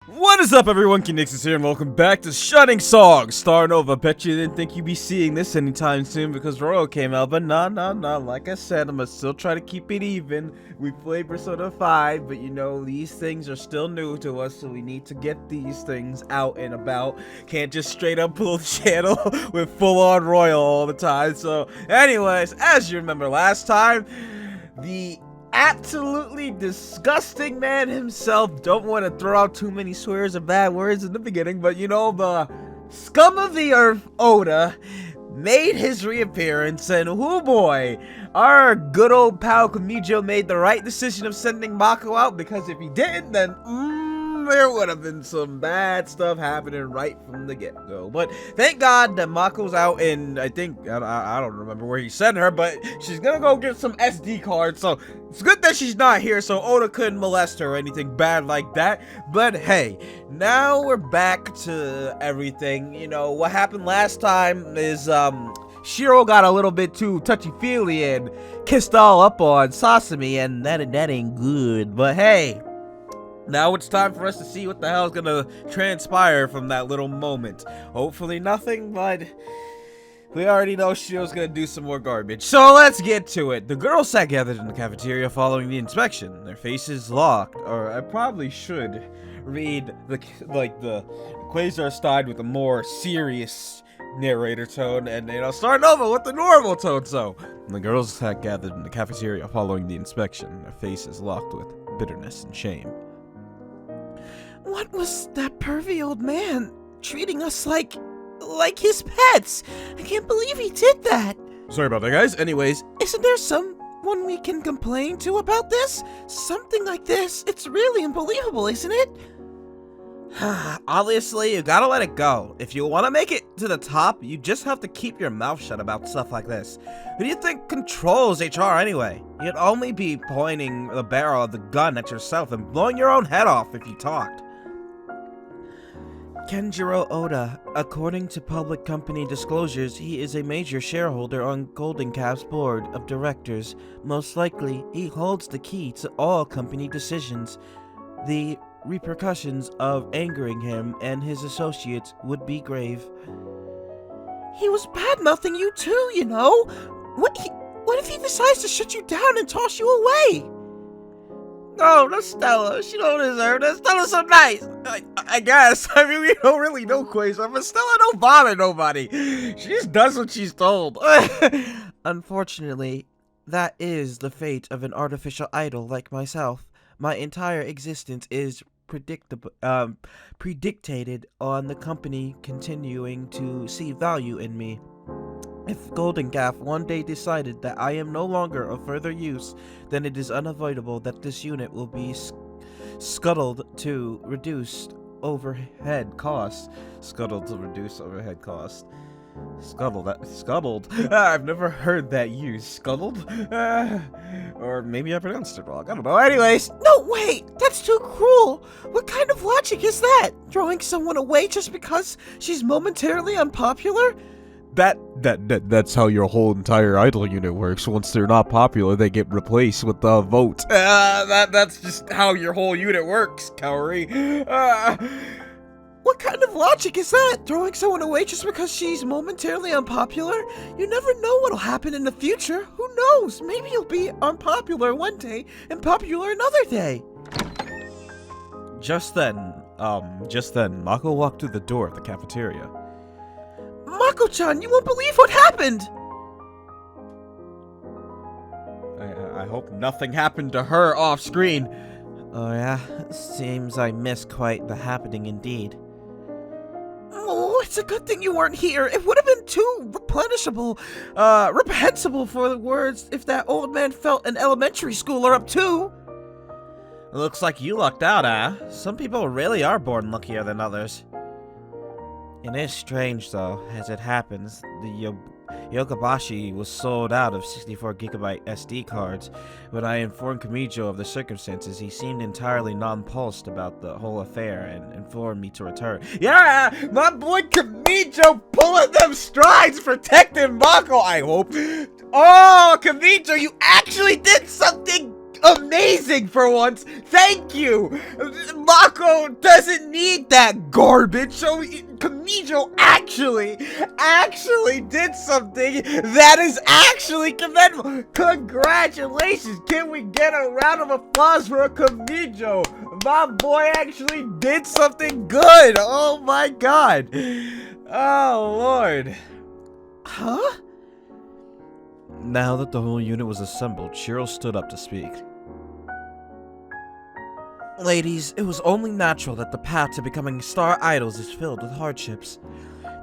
What is up, everyone? Conixis here, and welcome back to Shutting Songs. Starnova. Bet you didn't think you'd be seeing this anytime soon because Royal came out, but no. Like I said, I'm gonna still try to keep it even. We played Persona 5, but you know, these things are still new to us, so we need to get these things out and about. Can't just straight up pull the channel with full-on Royal all the time. So, anyways, as you remember last time, the absolutely disgusting man himself, don't want to throw out too many swears or bad words in the beginning, but you know, the scum of the earth, Oda, made his reappearance, and oh boy, our good old pal Kamijo made the right decision of sending Mako out, because if he didn't, then there would have been some bad stuff happening right from the get-go. But thank God that Mako's out, and I think, I don't remember where he sent her, but she's gonna go get some SD cards, so it's good that she's not here so Oda couldn't molest her or anything bad like that. But hey, now we're back to everything. You know, what happened last time is, Shiro got a little bit too touchy-feely and kissed all up on Sasami, and that ain't good. But hey, now it's time for us to see what the hell is gonna transpire from that little moment. Hopefully nothing, but we already know Shiro's gonna do some more garbage. So let's get to it. The girls sat gathered in the cafeteria following the inspection, their faces locked. Or I probably should read the Quasar side with a more serious narrator tone, and you know, Starnova with the normal tone. So the girls sat gathered in the cafeteria following the inspection, their faces locked with bitterness and shame. What was that pervy old man treating us like his pets? I can't believe he did that. Sorry about that, guys. Anyways, Isn't there someone we can complain to about this? Something like this, it's really unbelievable, isn't it? obviously, you gotta let it go. If you want to make it to the top, you just have to keep your mouth shut about stuff like this. Who do you think controls HR anyway? You'd only be pointing the barrel of the gun at yourself and blowing your own head off if you talked. Kenjiro Oda. According to public company disclosures, he is a major shareholder on Golden Calf's board of directors. Most likely, he holds the key to all company decisions. The repercussions of angering him and his associates would be grave. He was bad-mouthing you too, you know. What if he decides to shut you down and toss you away? Oh, that's Stella. She don't deserve that. Stella's so nice. I guess. I mean, we don't really know Quasar, but Stella don't bother nobody. She just does what she's told. Unfortunately, that is the fate of an artificial idol like myself. My entire existence is predictated on the company continuing to see value in me. If Golden Calf one day decided that I am no longer of further use, then it is unavoidable that this unit will be scuttled to reduce overhead costs. Scuttled. I've never heard that used. Scuttled? Or maybe I pronounced it wrong. I don't know. Anyways. No, wait! That's too cruel! What kind of logic is that? Throwing someone away just because she's momentarily unpopular? That's how your whole entire idol unit works. Once they're not popular, they get replaced with the vote. That's just how your whole unit works, Kaori. What kind of logic is that? Throwing someone away just because she's momentarily unpopular? You never know what'll happen in the future. Who knows? Maybe you'll be unpopular one day and popular another day. Just then, Mako walked through the door of the cafeteria. Mako-chan, you won't believe what happened! I hope nothing happened to her off screen. Oh yeah? Seems I missed quite the happening indeed. Oh, it's a good thing you weren't here. It would have been too reprehensible for the words if that old man felt an elementary schooler up too. Looks like you lucked out, huh? Some people really are born luckier than others. It is strange, though, as it happens, the Yokobashi was sold out of 64GB SD cards. When I informed Kamijo of the circumstances, he seemed entirely nonplussed about the whole affair and informed me to return. Yeah, my boy Kamijo pulling them strides, protecting Mako, I hope. Oh, Kamijo, you actually did something amazing for once. Thank you. Mako doesn't need that garbage, so Kamijo actually did something that is actually commendable. Congratulations. Can we get a round of applause for Kamijo? My boy actually did something good. Oh my god. Oh lord. Huh? Now that the whole unit was assembled, Shiro stood up to speak. Ladies, it was only natural that the path to becoming star idols is filled with hardships.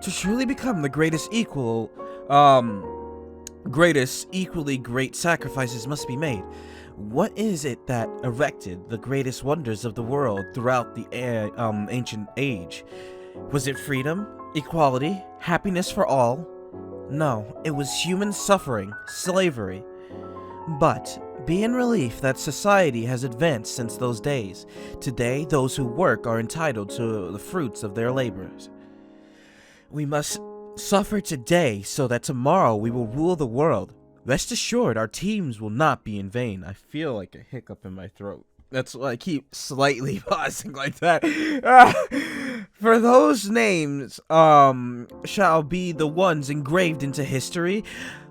To truly become the greatest, equally great sacrifices must be made. What is it that erected the greatest wonders of the world throughout the ancient age? Was it freedom, equality, happiness for all? No, it was human suffering, slavery. But be in relief that society has advanced since those days. Today, those who work are entitled to the fruits of their labors. We must suffer today so that tomorrow we will rule the world. Rest assured, our teams will not be in vain. I feel like a hiccup in my throat. That's why I keep slightly pausing like that. For those names, shall be the ones engraved into history,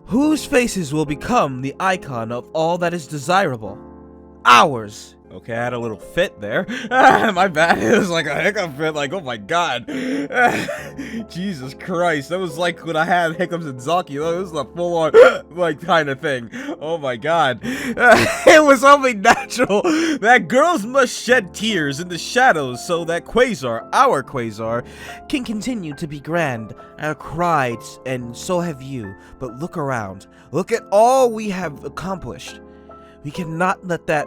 whose faces will become the icon of all that is desirable. Ours. Okay, I had a little fit there. My bad. It was like a hiccup fit. Like, oh my god. Jesus Christ. That was like when I had hiccups in Zaki. It was a full-on, like, kind of thing. Oh my god. It was only natural that girls must shed tears in the shadows so that Quasar, our Quasar, Can continue to be grand. I cried, and so have you. But look around. Look at all we have accomplished. We cannot let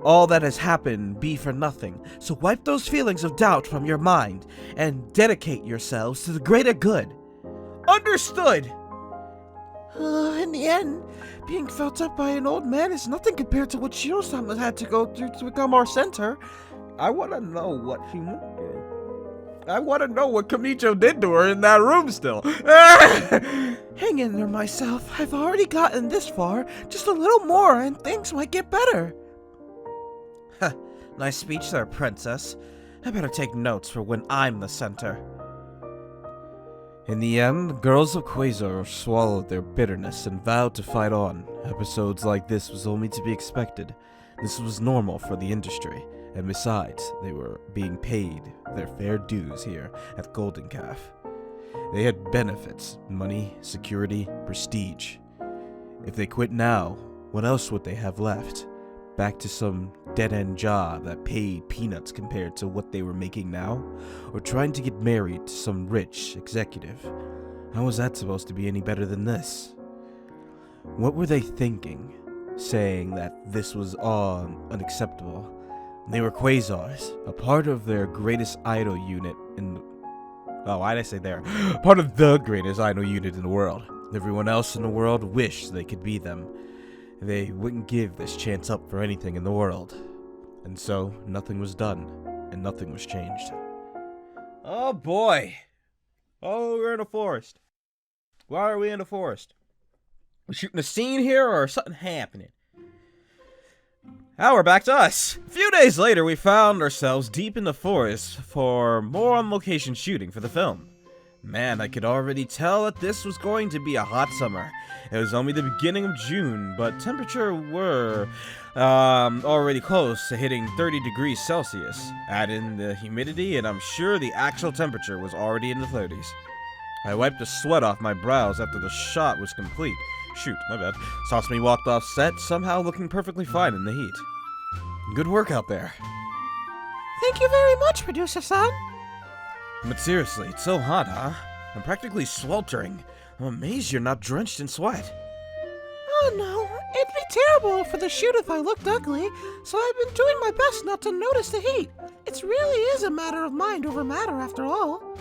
all that has happened be for nothing. So wipe those feelings of doubt from your mind and dedicate yourselves to the greater good. Understood. In the end, being felt up by an old man is nothing compared to what Shiro-sama had to go through to become our center. I want to know what she went through. I want to know what Kamijo did to her in that room still. Hang in there, myself. I've already gotten this far. Just a little more and things might get better. Huh, nice speech there, princess. I better take notes for when I'm the center. In the end, the girls of Quasar swallowed their bitterness and vowed to fight on. Episodes like this was only to be expected. This was normal for the industry, and besides, they were being paid their fair dues here at Golden Calf. They had benefits, money, security, prestige. If they quit now, what else would they have left? Back to some dead-end job that paid peanuts compared to what they were making now? Or trying to get married to some rich executive? How was that supposed to be any better than this? What were they thinking, saying that this was all unacceptable? They were Quasars, a part of their greatest idol unit in... Oh, why did I say there? Part of the greatest idol unit in the world. Everyone else in the world wished they could be them. They wouldn't give this chance up for anything in the world. And so, nothing was done, and nothing was changed. Oh boy! Oh, we're in a forest. Why are we in a forest? We shooting a scene here, or something happening? Now we're back to us. A few days later, we found ourselves deep in the forest for more on-location shooting for the film. Man, I could already tell that this was going to be a hot summer. It was only the beginning of June, but temperature were already close to hitting 30 degrees Celsius. Add in the humidity, and I'm sure the actual temperature was already in the 30s. I wiped the sweat off my brows after the shot was complete. Shoot, my bad. Sasami walked off set, somehow looking perfectly fine in the heat. Good work out there. Thank you very much, Producer-san. But seriously, it's so hot, huh? I'm practically sweltering. I'm amazed you're not drenched in sweat. Oh no, it'd be terrible for the shoot if I looked ugly, so I've been doing my best not to notice the heat. It really is a matter of mind over matter after all.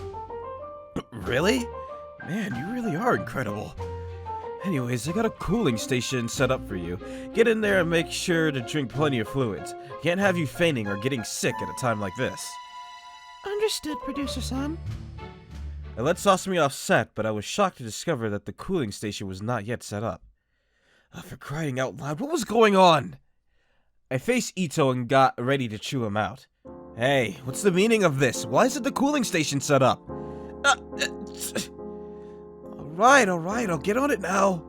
Really? Man, you really are incredible. Anyways, I got a cooling station set up for you. Get in there and make sure to drink plenty of fluids. Can't have you fainting or getting sick at a time like this. Understood, Producer-san. I let Sasami off set, but I was shocked to discover that the cooling station was not yet set up. For crying out loud, what was going on? I faced Ito and got ready to chew him out. Hey, what's the meaning of this? Why isn't the cooling station set up? Alright, I'll get on it now.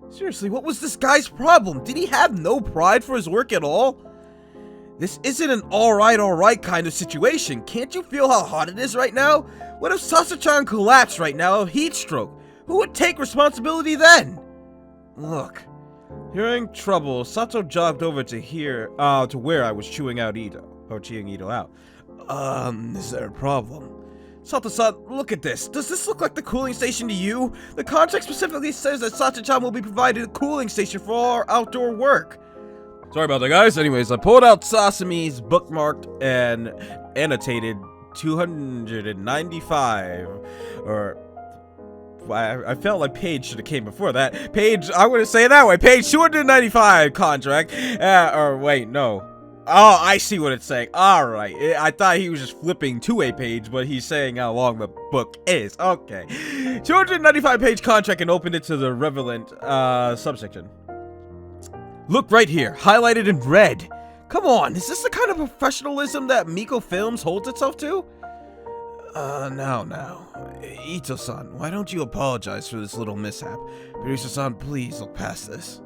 Seriously, what was this guy's problem? Did he have no pride for his work at all? This isn't an alright kind of situation. Can't you feel how hot it is right now? What if Sasa-chan collapsed right now of heat stroke? Who would take responsibility then? Look, hearing trouble, Sato jogged over to where I was chewing Ito out. Is there a problem? Sato-san, look at this. Does this look like the cooling station to you? The contract specifically says that Sato-chan will be provided a cooling station for all our outdoor work. Sorry about that, guys. Anyways, I pulled out Sasami's bookmarked and annotated 295, or I felt like page should have came before that. Page, I'm going to say it that way. Page 295 contract. Or wait, no. Oh, I see what it's saying. Alright. I thought he was just flipping to a page, but he's saying how long the book is. Okay. 295 page contract and opened it to the relevant subsection. Look right here, highlighted in red. Come on, is this the kind of professionalism that Miko Films holds itself to? Now. Ito-san, why don't you apologize for this little mishap? Producer-san, please look past this.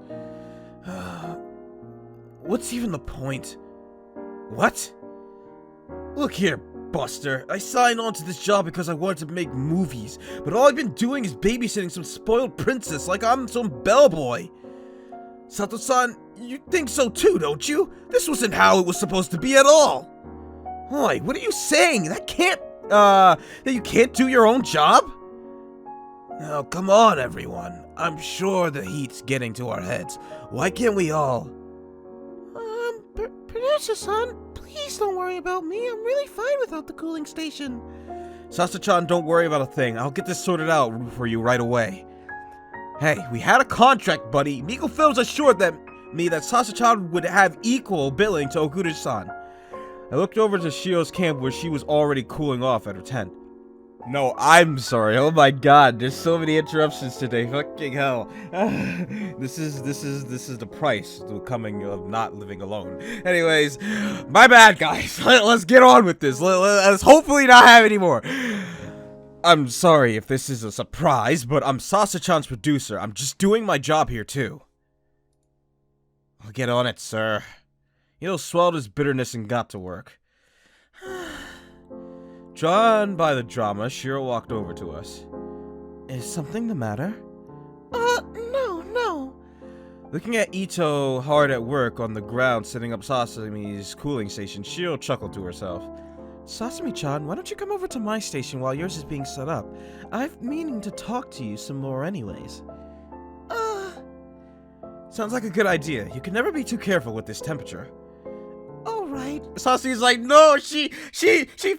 What's even the point? What? Look here, Buster. I signed on to this job because I wanted to make movies, but all I've been doing is babysitting some spoiled princess like I'm some bellboy. Sato-san, you think so too, don't you? This wasn't how it was supposed to be at all. Oi, what are you saying? That you can't do your own job? Now, come on, everyone. I'm sure the heat's getting to our heads. Why can't we all? Producer-san, please don't worry about me. I'm really fine without the cooling station. Sasa-chan, don't worry about a thing. I'll get this sorted out for you right away. Hey, we had a contract, buddy. Miko Films assured me that Sasa-chan would have equal billing to Okuda-san. I looked over to Shio's camp where she was already cooling off at her tent. No, I'm sorry. Oh my god, there's so many interruptions today. Fucking hell. This is the price coming of not living alone. Anyways, my bad, guys. Let's get on with this. Let's hopefully not have any more. I'm sorry if this is a surprise, but I'm Sasa-chan's producer. I'm just doing my job here, too. I'll get on it, sir. Ito swallowed his bitterness and got to work. Drawn by the drama, Shiro walked over to us. Is something the matter? No. Looking at Ito hard at work on the ground setting up Sasami's cooling station, Shiro chuckled to herself. Sasami-chan, why don't you come over to my station while yours is being set up? I've meaning to talk to you some more anyways. Sounds like a good idea. You can never be too careful with this temperature. Alright. Sasuke's like, no, she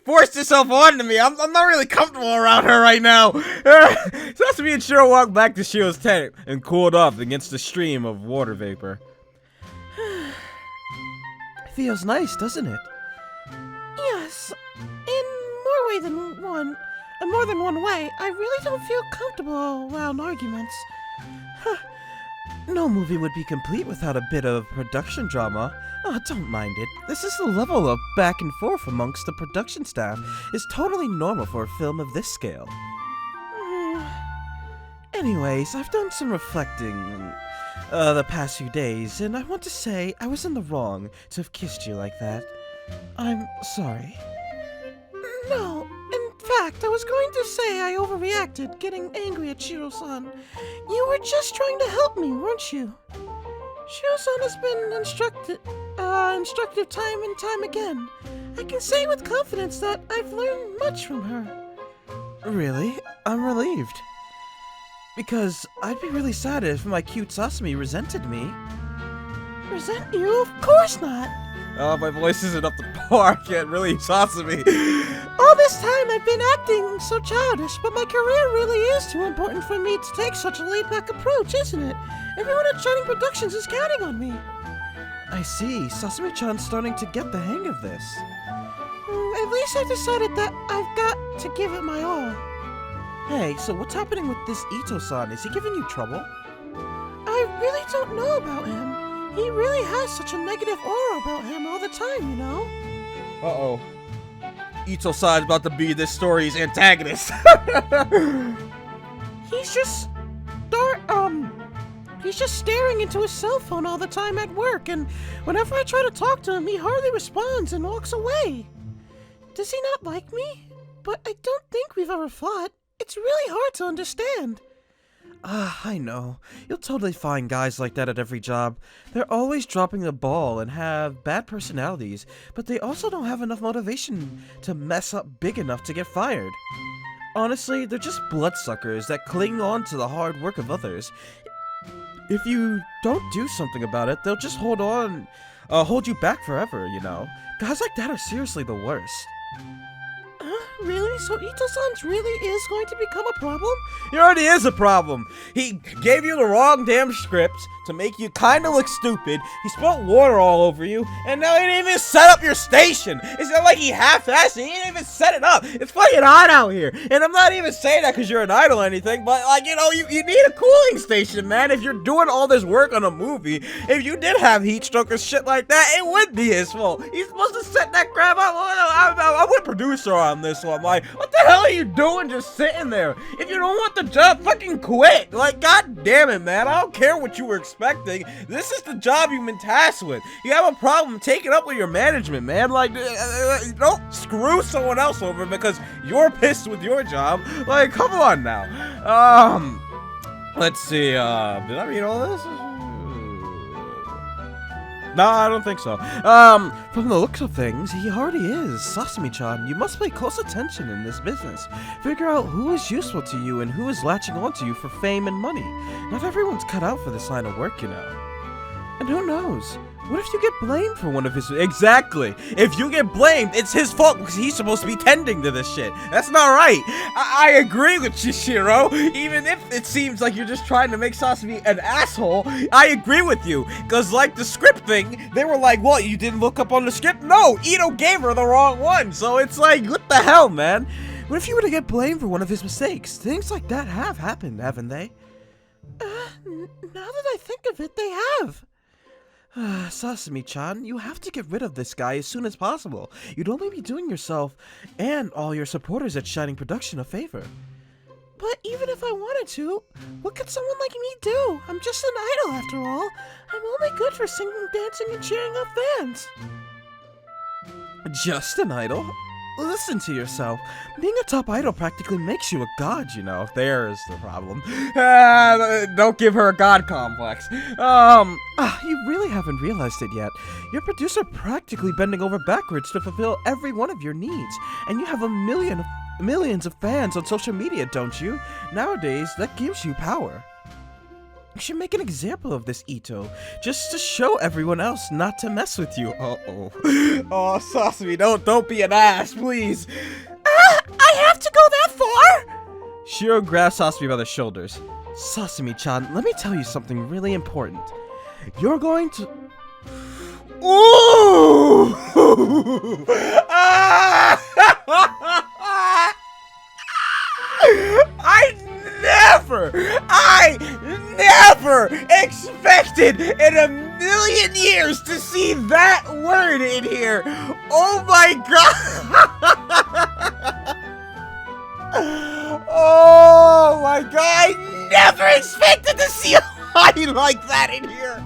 forced herself onto me. I'm not really comfortable around her right now. Sasami and Shiro walked back to Shiro's tent and cooled off against the stream of water vapor. Feels nice, doesn't it? Yes, in more than one way. I really don't feel comfortable around arguments. No movie would be complete without a bit of production drama. Oh, don't mind it. This is the level of back and forth amongst the production staff. It's totally normal for a film of this scale. Anyways, I've done some reflecting the past few days, and I want to say I was in the wrong to have kissed you like that. I'm sorry. No, in fact, I was going to say I overreacted, getting angry at Shiro-san. You were just trying to help me, weren't you? Shiro-san has been instructive time and time again. I can say with confidence that I've learned much from her. Really? I'm relieved. Because I'd be really sad if my cute Sasami resented me. Resent you? Of course not. Oh, my voice isn't up to par. I can't really Sasami. All this time I've been acting so childish, but my career really is too important for me to take such a laid-back approach, isn't it? Everyone at Shining Productions is counting on me. I see. Sasami-chan's starting to get the hang of this. At least I decided that I've got to give it my all. Hey, so what's happening with this Ito-san? Is he giving you trouble? I really don't know about him. He really has such a negative aura about him all the time, you know? Uh-oh. Ito-san's about to be this story's antagonist. He's just he's just staring into his cell phone all the time at work, and whenever I try to talk to him, he hardly responds and walks away. Does he not like me? But I don't think we've ever fought. It's really hard to understand. I know. You'll totally find guys like that at every job. They're always dropping the ball and have bad personalities, but they also don't have enough motivation to mess up big enough to get fired. Honestly, they're just bloodsuckers that cling on to the hard work of others. If you don't do something about it, they'll just hold you back forever, you know. Guys like that are seriously the worst. Really? So Ito-san's really is going to become a problem? He already is a problem. He gave you the wrong damn scripts to make you kind of look stupid. He spilled water all over you, and now he didn't even set up your station. It's not like he half-assed it. He didn't even set it up. It's fucking hot out here. And I'm not even saying that because you're an idol or anything, but, like, you know, you need a cooling station, man. If you're doing all this work on a movie, if you did have heat stroke or shit like that, it would be his fault. He's supposed to set that crap up. I'm with producer on this one. Like, what the hell are you doing just sitting there? If you don't want the job, fucking quit. Like, god damn it, man. I don't care what you were expecting. This is the job you've been tasked with. You have a problem, take it up with your management, man. Like, don't screw someone else over because you're pissed with your job. Like, come on now. Let's see, did I read all this? No, I don't think so. From the looks of things, he already is. Sasami-chan, you must pay close attention in this business. Figure out who is useful to you and who is latching onto you for fame and money. Not everyone's cut out for this line of work, you know. And who knows? What if you get blamed for one of his— Exactly. If you get blamed, it's his fault because he's supposed to be tending to this shit. That's not right. I agree with you, Shiro. Even if it seems like you're just trying to make Sasami an asshole, I agree with you. Because like the script thing, they were like, what, you didn't look up on the script? No, Ito gave her the wrong one. So it's like, what the hell, man? What if you were to get blamed for one of his mistakes? Things like that have happened, haven't they? Now that I think of it, they have. Sasami-chan, you have to get rid of this guy as soon as possible. You'd only be doing yourself and all your supporters at Shining Production a favor. But even if I wanted to, what could someone like me do? I'm just an idol after all. I'm only good for singing, dancing, and cheering up fans. Just an idol? Listen to yourself. Being a top idol practically makes you a god, you know. There's the problem. Don't give her a god complex. You really haven't realized it yet. Your producer practically bending over backwards to fulfill every one of your needs. And you have millions of fans on social media, don't you? Nowadays, that gives you power. You should make an example of this, Ito, just to show everyone else not to mess with you. Uh-oh. Oh, Sasami, don't be an ass, please. I have to go that far? Shiro grabs Sasami by the shoulders. Sasami-chan, let me tell you something really important. You're going to— Ooh! I never expected in a million years to see that word in here. Oh my god. Oh my god. I never expected to see a line like that in here.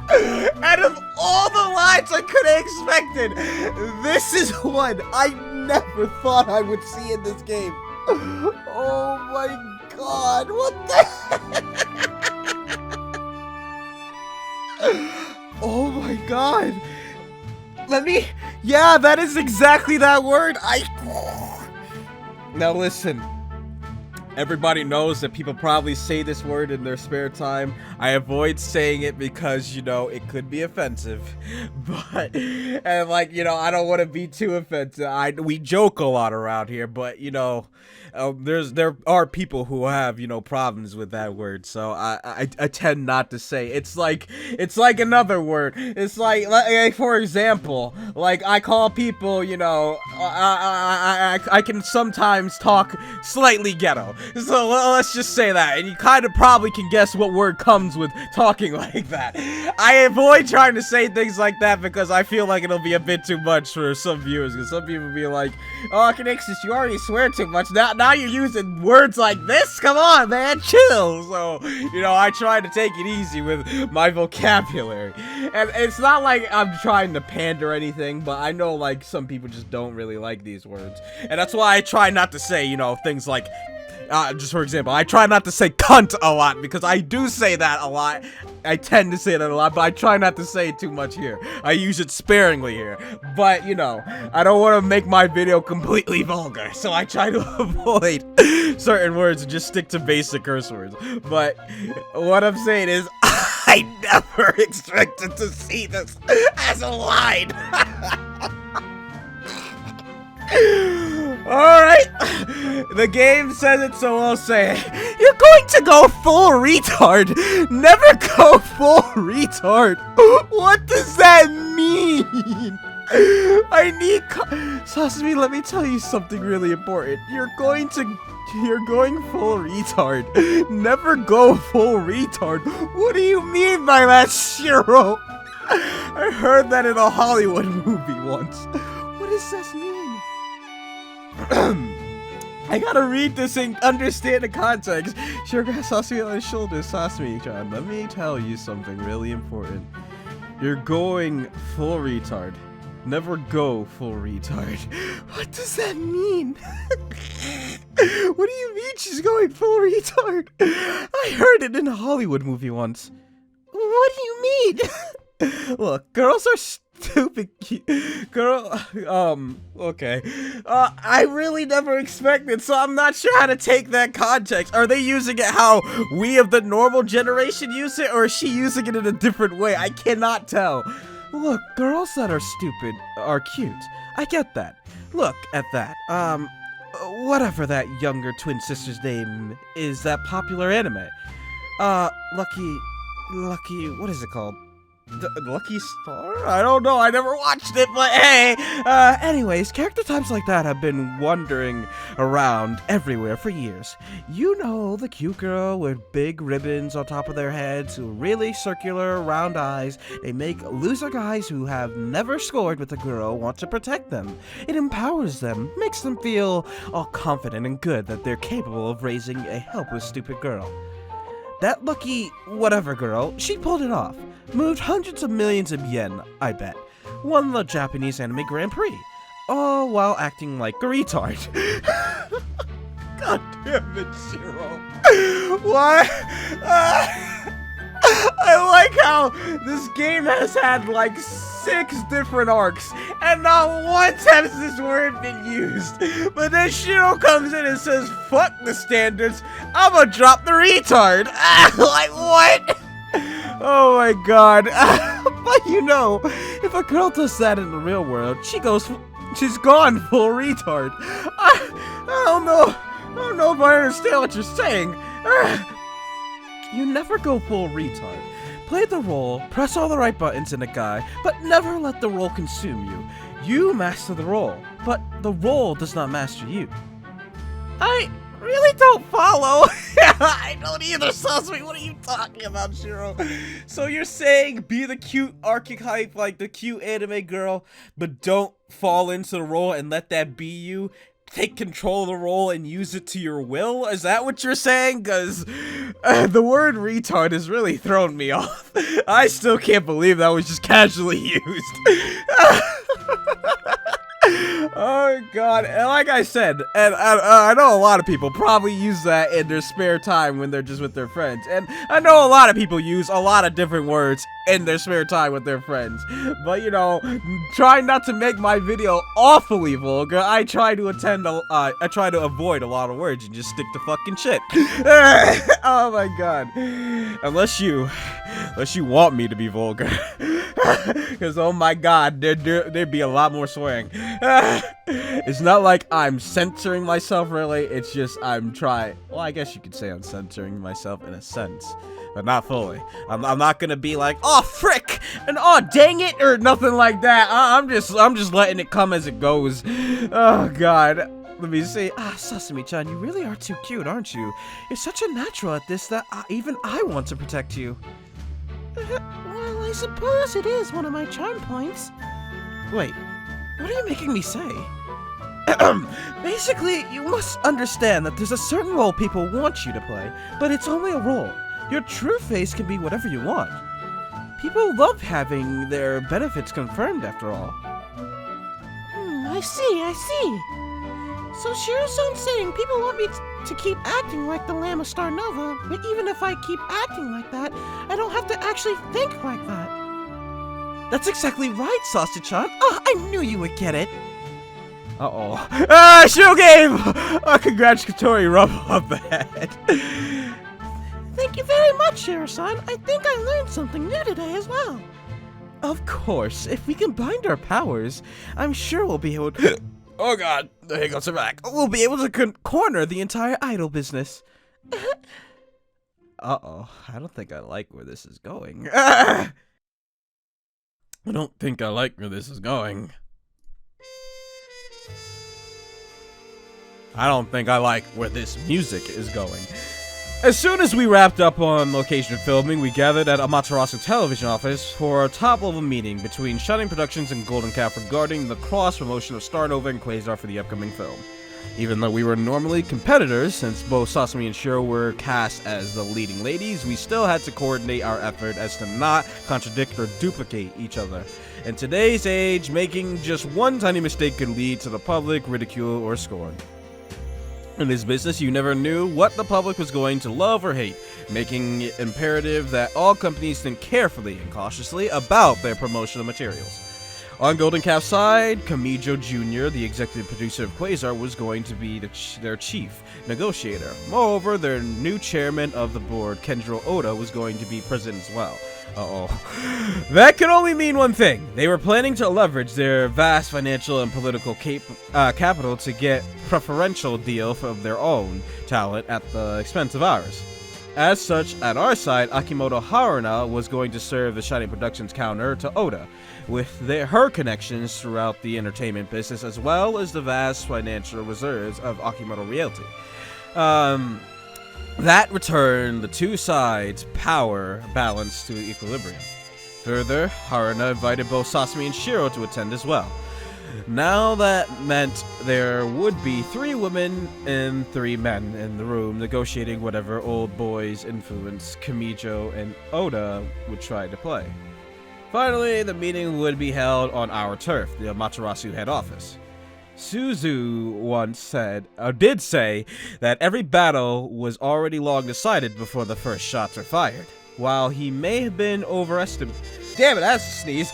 Out of all the lines I could have expected, this is one I never thought I would see in this game. Oh my god, what the Oh my god. Yeah, that is exactly that word. Now listen. Everybody knows that people probably say this word in their spare time. I avoid saying it because, you know, it could be offensive. But, and like, you know, I don't want to be too offensive. We joke a lot around here, but, you know, there are people who have, you know, problems with that word. So I tend not to say. It's like another word. It's like for example, like I call people, you know, I can sometimes talk slightly ghetto. So let's just say that, and you kind of probably can guess what word comes with talking like that. I avoid trying to say things like that because I feel like it'll be a bit too much for some viewers, because some people will be like, oh, Conixis, you already swear too much. Now you're using words like this? Come on, man, chill. So, you know, I try to take it easy with my vocabulary. And it's not like I'm trying to pander or anything, but I know, like, some people just don't really like these words. And that's why I try not to say, you know, things like, just for example, I try not to say cunt a lot, because I do say that a lot. I tend to say that a lot, but I try not to say it too much here. I use it sparingly here. But, you know, I don't want to make my video completely vulgar, so I try to avoid certain words and just stick to basic curse words. But what I'm saying is, I never expected to see this as a line. Alright, the game says it, so I'll say it. You're going to go full retard. Never go full retard. What does that mean? I need Sasami, let me tell you something really important. You're going full retard. Never go full retard. What do you mean by that, Shiro? I heard that in a Hollywood movie once. What does this mean? I gotta read this and understand the context. Shiro grabs Sasami on his shoulder. Sasami, let me tell you something really important. You're going full retard. Never go full retard. What does that mean? What do you mean she's going full retard? I heard it in a Hollywood movie once. What do you mean? Look, girls are stupid okay. I really never expected, so I'm not sure how to take that context. Are they using it how we of the normal generation use it, or is she using it in a different way? I cannot tell. Look, girls that are stupid are cute. I get that. Look at that. Whatever that younger twin sister's name is, that popular anime. Lucky, what is it called? Lucky Star? I don't know, I never watched it, but hey! Anyways, character types like that have been wandering around everywhere for years. You know, the cute girl with big ribbons on top of their heads, who really circular, round eyes. They make loser guys who have never scored with a girl want to protect them. It empowers them, makes them feel all confident and good that they're capable of raising a helpless, stupid girl. That lucky whatever girl, she pulled it off. Moved hundreds of millions of yen, I bet. Won the Japanese Anime Grand Prix. All while acting like a retard. God damn it, Shiro. Why? I like how this game has had like 6 different arcs, and not once has this word been used. But then Shiro comes in and says, fuck the standards, I'ma drop the retard. Like, what? Oh my god. But you know, if a girl does that in the real world, she's gone full retard. I don't know if I understand what you're saying. You never go full retard. Play the role, press all the right buttons in a guy, but never let the role consume you. You master the role, but the role does not master you. I really don't follow. I don't either, Sasami. What are you talking about, Shiro? So you're saying be the cute archetype, like the cute anime girl, but don't fall into the role and let that be you? Take control of the role and use it to your will? Is that what you're saying? Because the word retard has really thrown me off. I still can't believe that was just casually used. Oh god, and like I said, and I know a lot of people probably use that in their spare time when they're just with their friends, and I know a lot of people use a lot of different words in their spare time with their friends, but you know, try not to make my video awfully vulgar. I try to avoid a lot of words and just stick to fucking shit. Oh my god, unless you want me to be vulgar. Because oh my god, there'd be a lot more swearing. It's not like I'm censoring myself really, it's just I'm trying. Well, I guess you could say I'm censoring myself in a sense, but not fully. I'm not gonna be like, oh frick and oh dang it or nothing like that. I'm just letting it come as it goes. Oh god. Let me see. Sasami-chan, you really are too cute, aren't you? You're such a natural at this that even I want to protect you. Well, I suppose it is one of my charm points. Wait, what are you making me say? Basically, you must understand that there's a certain role people want you to play, but it's only a role. Your true face can be whatever you want. People love having their benefits confirmed, after all. I see. So Shiro-san's saying people want me to keep acting like the Lamb of Starnova, but even if I keep acting like that, I don't have to actually think like that. That's exactly right, Sausage-chan. I knew you would get it. Uh-oh. Shiro game! A congratulatory rub on the head. Thank you very much, Shiro-san. I think I learned something new today as well. Of course, if we combined our powers, I'm sure we'll be able to... Oh god, the hiccups are back. We'll be able to corner the entire idol business. Uh-oh, I don't think I like where this is going. I don't think I like where this is going. I don't think I like where this music is going. As soon as we wrapped up on location filming, we gathered at Amaterasu television office for a top-level meeting between Shining Productions and Golden Calf regarding the cross-promotion of Starnova and Quasar for the upcoming film. Even though we were normally competitors, since both Sasami and Shiro were cast as the leading ladies, we still had to coordinate our effort as to not contradict or duplicate each other. In today's age, making just one tiny mistake could lead to the public ridicule or scorn. In this business, you never knew what the public was going to love or hate, making it imperative that all companies think carefully and cautiously about their promotional materials. On Golden Calf's side, Kamijo Jr., the executive producer of Quasar, was going to be their chief negotiator. Moreover, their new chairman of the board, Kenjiro Oda, was going to be president as well. That could only mean one thing. They were planning to leverage their vast financial and political capital to get preferential deal of their own talent at the expense of ours. As such, at our side, Akimoto Haruna was going to serve the Shining Productions counter to Oda, with her connections throughout the entertainment business as well as the vast financial reserves of Akimoto Realty. That returned the two sides' power balance to equilibrium. Further, Haruna invited both Sasami and Shiro to attend as well. Now that meant there would be 3 women and 3 men in the room negotiating whatever old boys influence Kamijo and Oda would try to play. Finally, the meeting would be held on our turf, the Amaterasu head office. Suzu once did say that every battle was already long decided before the first shots are fired. While he may have been Damn it, that's a sneeze.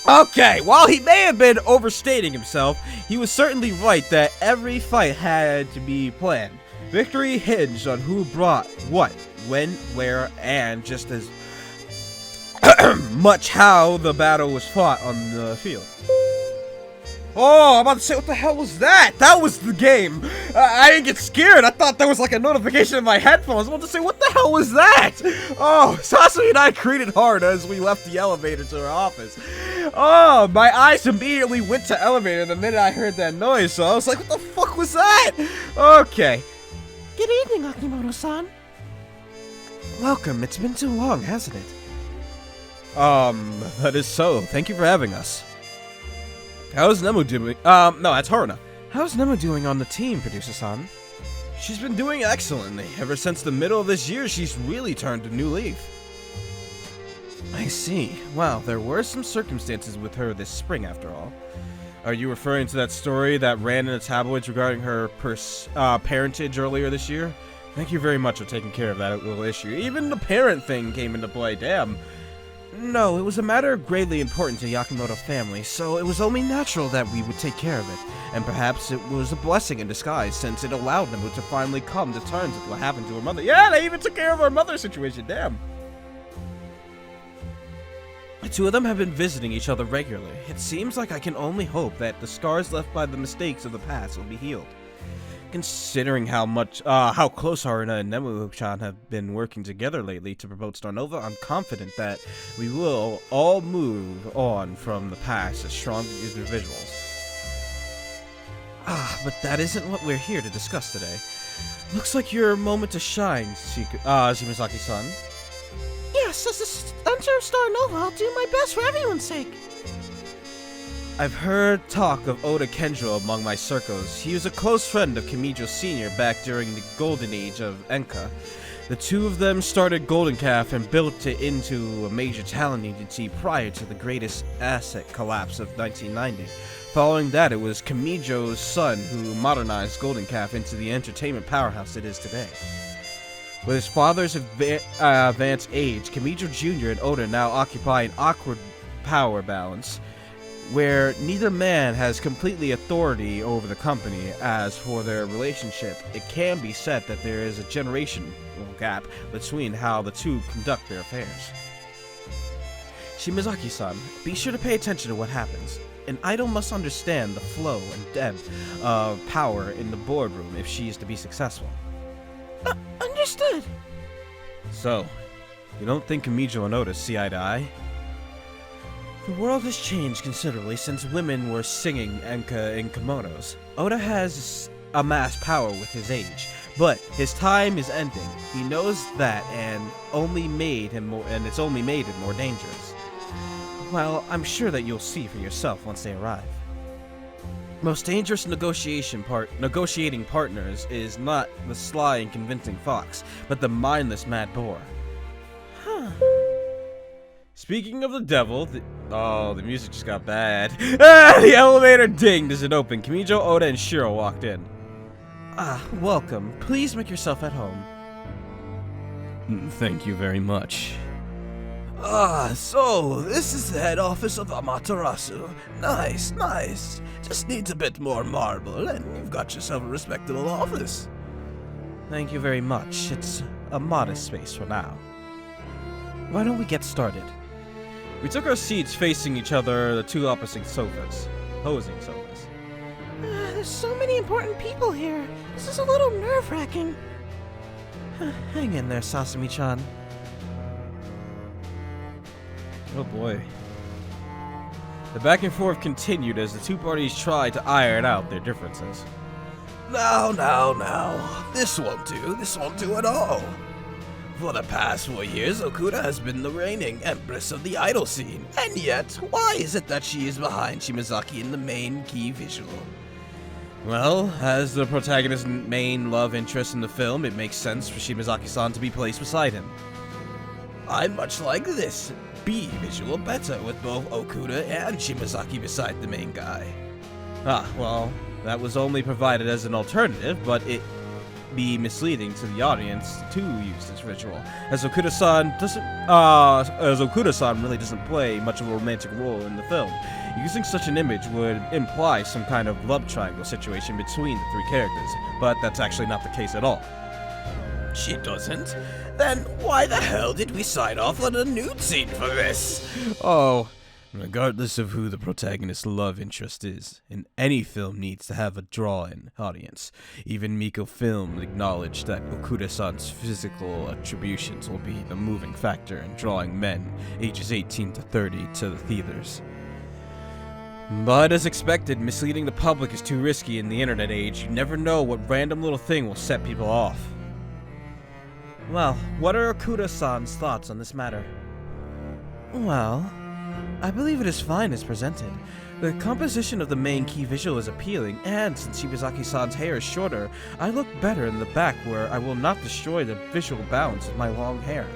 Okay, while he may have been overstating himself, he was certainly right that every fight had to be planned. Victory hinged on who brought what, when, where, and just as much how the battle was fought on the field. Oh, I'm about to say, what the hell was that? That was the game. I didn't get scared. I thought that was like a notification in my headphones. I was about to say, what the hell was that? Oh, Sasami and I greeted hard as we left the elevator to our office. Oh, my eyes immediately went to elevator the minute I heard that noise, so I was like, what the fuck was that? Okay. Good evening, Akimoto-san. Welcome. It's been too long, hasn't it? That is so. Thank you for having us. How's Nemu doing? No, that's Haruna. How's Nemu doing on the team, Producer-san? She's been doing excellently. Ever since the middle of this year, she's really turned a new leaf. I see. Well, there were some circumstances with her this spring, after all. Are you referring to that story that ran in the tabloids regarding her parentage earlier this year? Thank you very much for taking care of that little issue. Even the parent thing came into play, damn. No, it was a matter greatly important to the Yakimoto family, so it was only natural that we would take care of it. And perhaps it was a blessing in disguise, since it allowed them to finally come to terms with what happened to her mother. Yeah, they even took care of her mother's situation, damn. The two of them have been visiting each other regularly. It seems like I can only hope that the scars left by the mistakes of the past will be healed. Considering how close Haruna and Nemu-chan have been working together lately to promote Starnova, I'm confident that we will all move on from the past as strong individuals. But that isn't what we're here to discuss today. Looks like your moment to shine, Shimazaki-san. Yes, as the center of Starnova, I'll do my best for everyone's sake. I've heard talk of Oda Kenjo among my circles. He was a close friend of Kamijo Sr. back during the golden age of Enka. The two of them started Golden Calf and built it into a major talent agency prior to the greatest asset collapse of 1990. Following that, it was Kamijo's son who modernized Golden Calf into the entertainment powerhouse it is today. With his father's advanced age, Kamijo Jr. and Oda now occupy an awkward power balance, where neither man has completely authority over the company. As for their relationship, it can be said that there is a generational gap between how the two conduct their affairs. Shimazaki-san, be sure to pay attention to what happens. An idol must understand the flow and depth of power in the boardroom if she is to be successful. Understood. So, you don't think Kamijo and Oda see eye to eye? The world has changed considerably since women were singing Enka in kimonos. Oda has amassed power with his age, but his time is ending. He knows that, and it's only made him more dangerous. Well, I'm sure that you'll see for yourself once they arrive. Most dangerous negotiating partners is not the sly and convincing fox, but the mindless mad boar. Huh. Speaking of the devil, the music just got bad. The elevator dinged as it opened. Kamijo, Oda, and Shiro walked in. Welcome. Please make yourself at home. Thank you very much. So this is the head office of Amaterasu. Nice, nice. Just needs a bit more marble, and you've got yourself a respectable office. Thank you very much. It's a modest space for now. Why don't we get started? We took our seats facing each other, the two opposing sofas. Opposing sofas. There's so many important people here. This is a little nerve-wracking. Hang in there, Sasami-chan. Oh boy. The back and forth continued as the two parties tried to iron out their differences. Now. This won't do at all. For the past 4 years, Okuda has been the reigning empress of the idol scene. And yet, why is it that she is behind Shimazaki in the main key visual? Well, as the protagonist's main love interest in the film, it makes sense for Shimazaki-san to be placed beside him. I much like this B visual better with both Okuda and Shimazaki beside the main guy. Well, that was only provided as an alternative, but it be misleading to the audience to use this visual, as Okuda-san really doesn't play much of a romantic role in the film. Using such an image would imply some kind of love triangle situation between the three characters, but that's actually not the case at all. She doesn't? Then why the hell did we sign off on a nude scene for this? Oh, regardless of who the protagonist's love interest is, and any film needs to have a draw-in audience. Even Miko Film acknowledged that Okuda-san's physical attributions will be the moving factor in drawing men ages 18 to 30 to the theaters. But as expected, misleading the public is too risky in the internet age. You never know what random little thing will set people off. Well, what are Okuda-san's thoughts on this matter? Well, I believe it is fine as presented. The composition of the main key visual is appealing, and since Shimazaki-san's hair is shorter, I look better in the back where I will not destroy the visual balance of my long hair.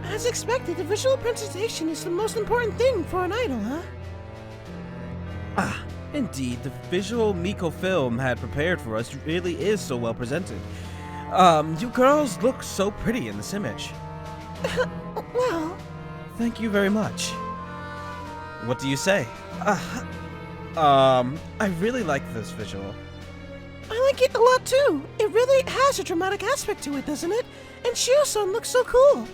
As expected, the visual presentation is the most important thing for an idol, huh? Indeed, the visual Miko Film had prepared for us really is so well presented. You girls look so pretty in this image. Well... Thank you very much. What do you say? I really like this visual. I like it a lot too. It really has a dramatic aspect to it, doesn't it? And Shio-san looks so cool.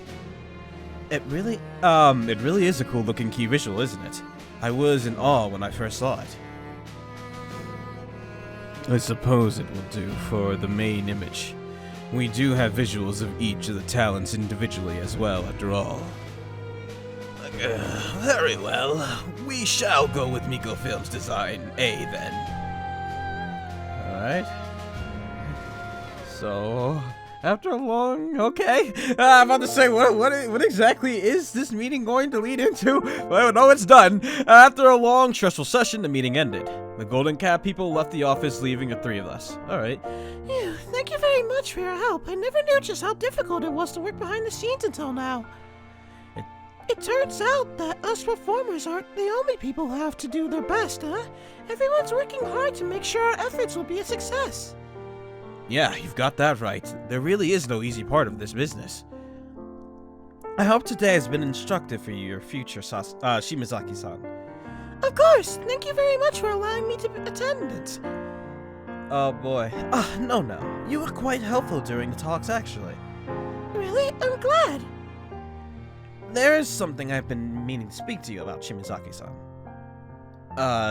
It really is a cool looking key visual, isn't it? I was in awe when I first saw it. I suppose it will do for the main image. We do have visuals of each of the talents individually as well, after all. Very well. We shall go with Miko Film's design A then. Alright. So, after a long... Okay. I'm about to say, what exactly is this meeting going to lead into? Well, no, it's done. After a long, stressful session, the meeting ended. The Golden Cap people left the office, leaving the three of us. Alright. Phew, thank you very much for your help. I never knew just how difficult it was to work behind the scenes until now. It turns out that us performers aren't the only people who have to do their best, huh? Everyone's working hard to make sure our efforts will be a success. Yeah, you've got that right. There really is no easy part of this business. I hope today has been instructive for your future, Shimazaki-san. Of course, thank you very much for allowing me to attend it. Oh boy. No. You were quite helpful during the talks, actually. Really? I'm glad. There is something I've been meaning to speak to you about, Shimazaki-san.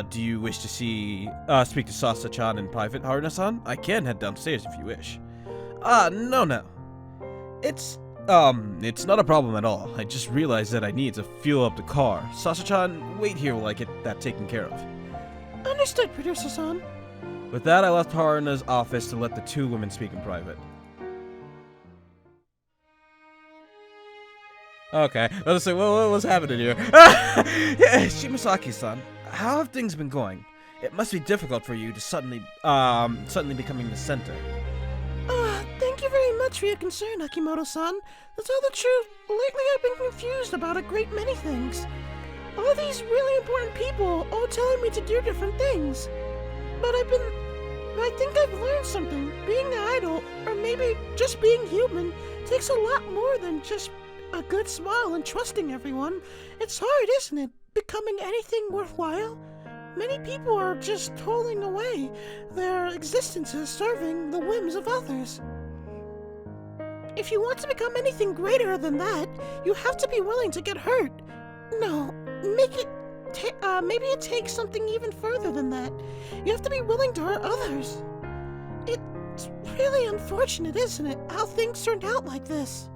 Do you wish to speak to Sasa-chan in private, Haruna-san? I can head downstairs if you wish. No. It's not a problem at all. I just realized that I need to fuel up the car. Sasa-chan, wait here while I get that taken care of. Understood, Producer-san. With that, I left Haruna's office to let the two women speak in private. Okay, let's say, what's happening here? Yeah, Shimazaki-san, how have things been going? It must be difficult for you to suddenly becoming the center. Thank you very much for your concern, Akimoto-san. To tell the truth, lately I've been confused about a great many things. All these really important people all telling me to do different things. But I think I've learned something. Being an idol, or maybe just being human, takes a lot more than just a good smile and trusting everyone. It's hard, isn't it? Becoming anything worthwhile? Many people are just toiling away, their existences serving the whims of others. If you want to become anything greater than that, you have to be willing to get hurt. No, maybe it takes something even further than that. You have to be willing to hurt others. It's really unfortunate, isn't it, how things turned out like this?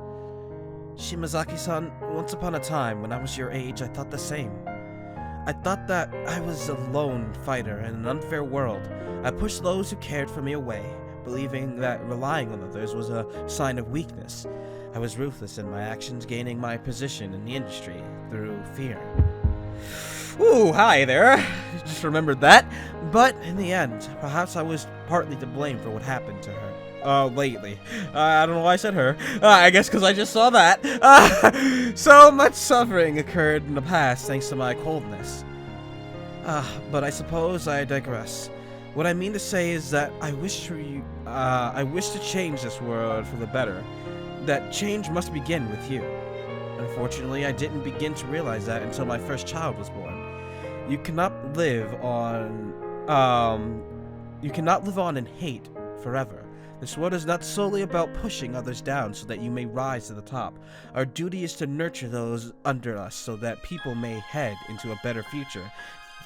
Shimazaki-san, once upon a time, when I was your age, I thought the same. I thought that I was a lone fighter in an unfair world. I pushed those who cared for me away, believing that relying on others was a sign of weakness. I was ruthless in my actions, gaining my position in the industry through fear. Ooh, hi there. Just remembered that. But in the end, perhaps I was partly to blame for what happened to her. Lately. I don't know why I said her. I guess because I just saw that. So much suffering occurred in the past thanks to my coldness. But I suppose I digress. What I mean to say is that I wish to change this world for the better. That change must begin with you. Unfortunately, I didn't begin to realize that until my first child was born. You cannot live on in hate forever. This world is not solely about pushing others down so that you may rise to the top. Our duty is to nurture those under us so that people may head into a better future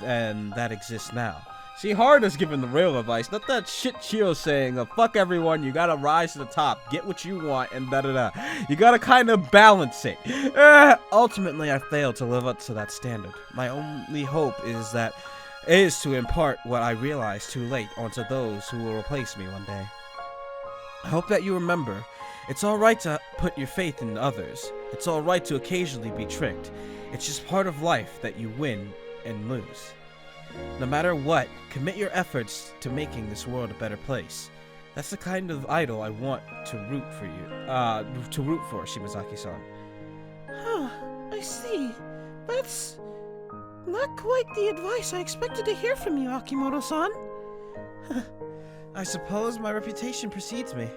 than that exists now. See, Haruna's giving the real advice, not that shit Chio's saying of fuck everyone, you gotta rise to the top, get what you want, and da-da-da. You gotta kind of balance it. Ultimately, I failed to live up to that standard. My only hope is to impart what I realized too late onto those who will replace me one day. I hope that you remember, it's alright to put your faith in others. It's alright to occasionally be tricked. It's just part of life that you win and lose. No matter what, commit your efforts to making this world a better place. That's the kind of idol I want to root for, Shimazaki-san. Huh, I see. That's not quite the advice I expected to hear from you, Akimoto-san. I suppose my reputation precedes me.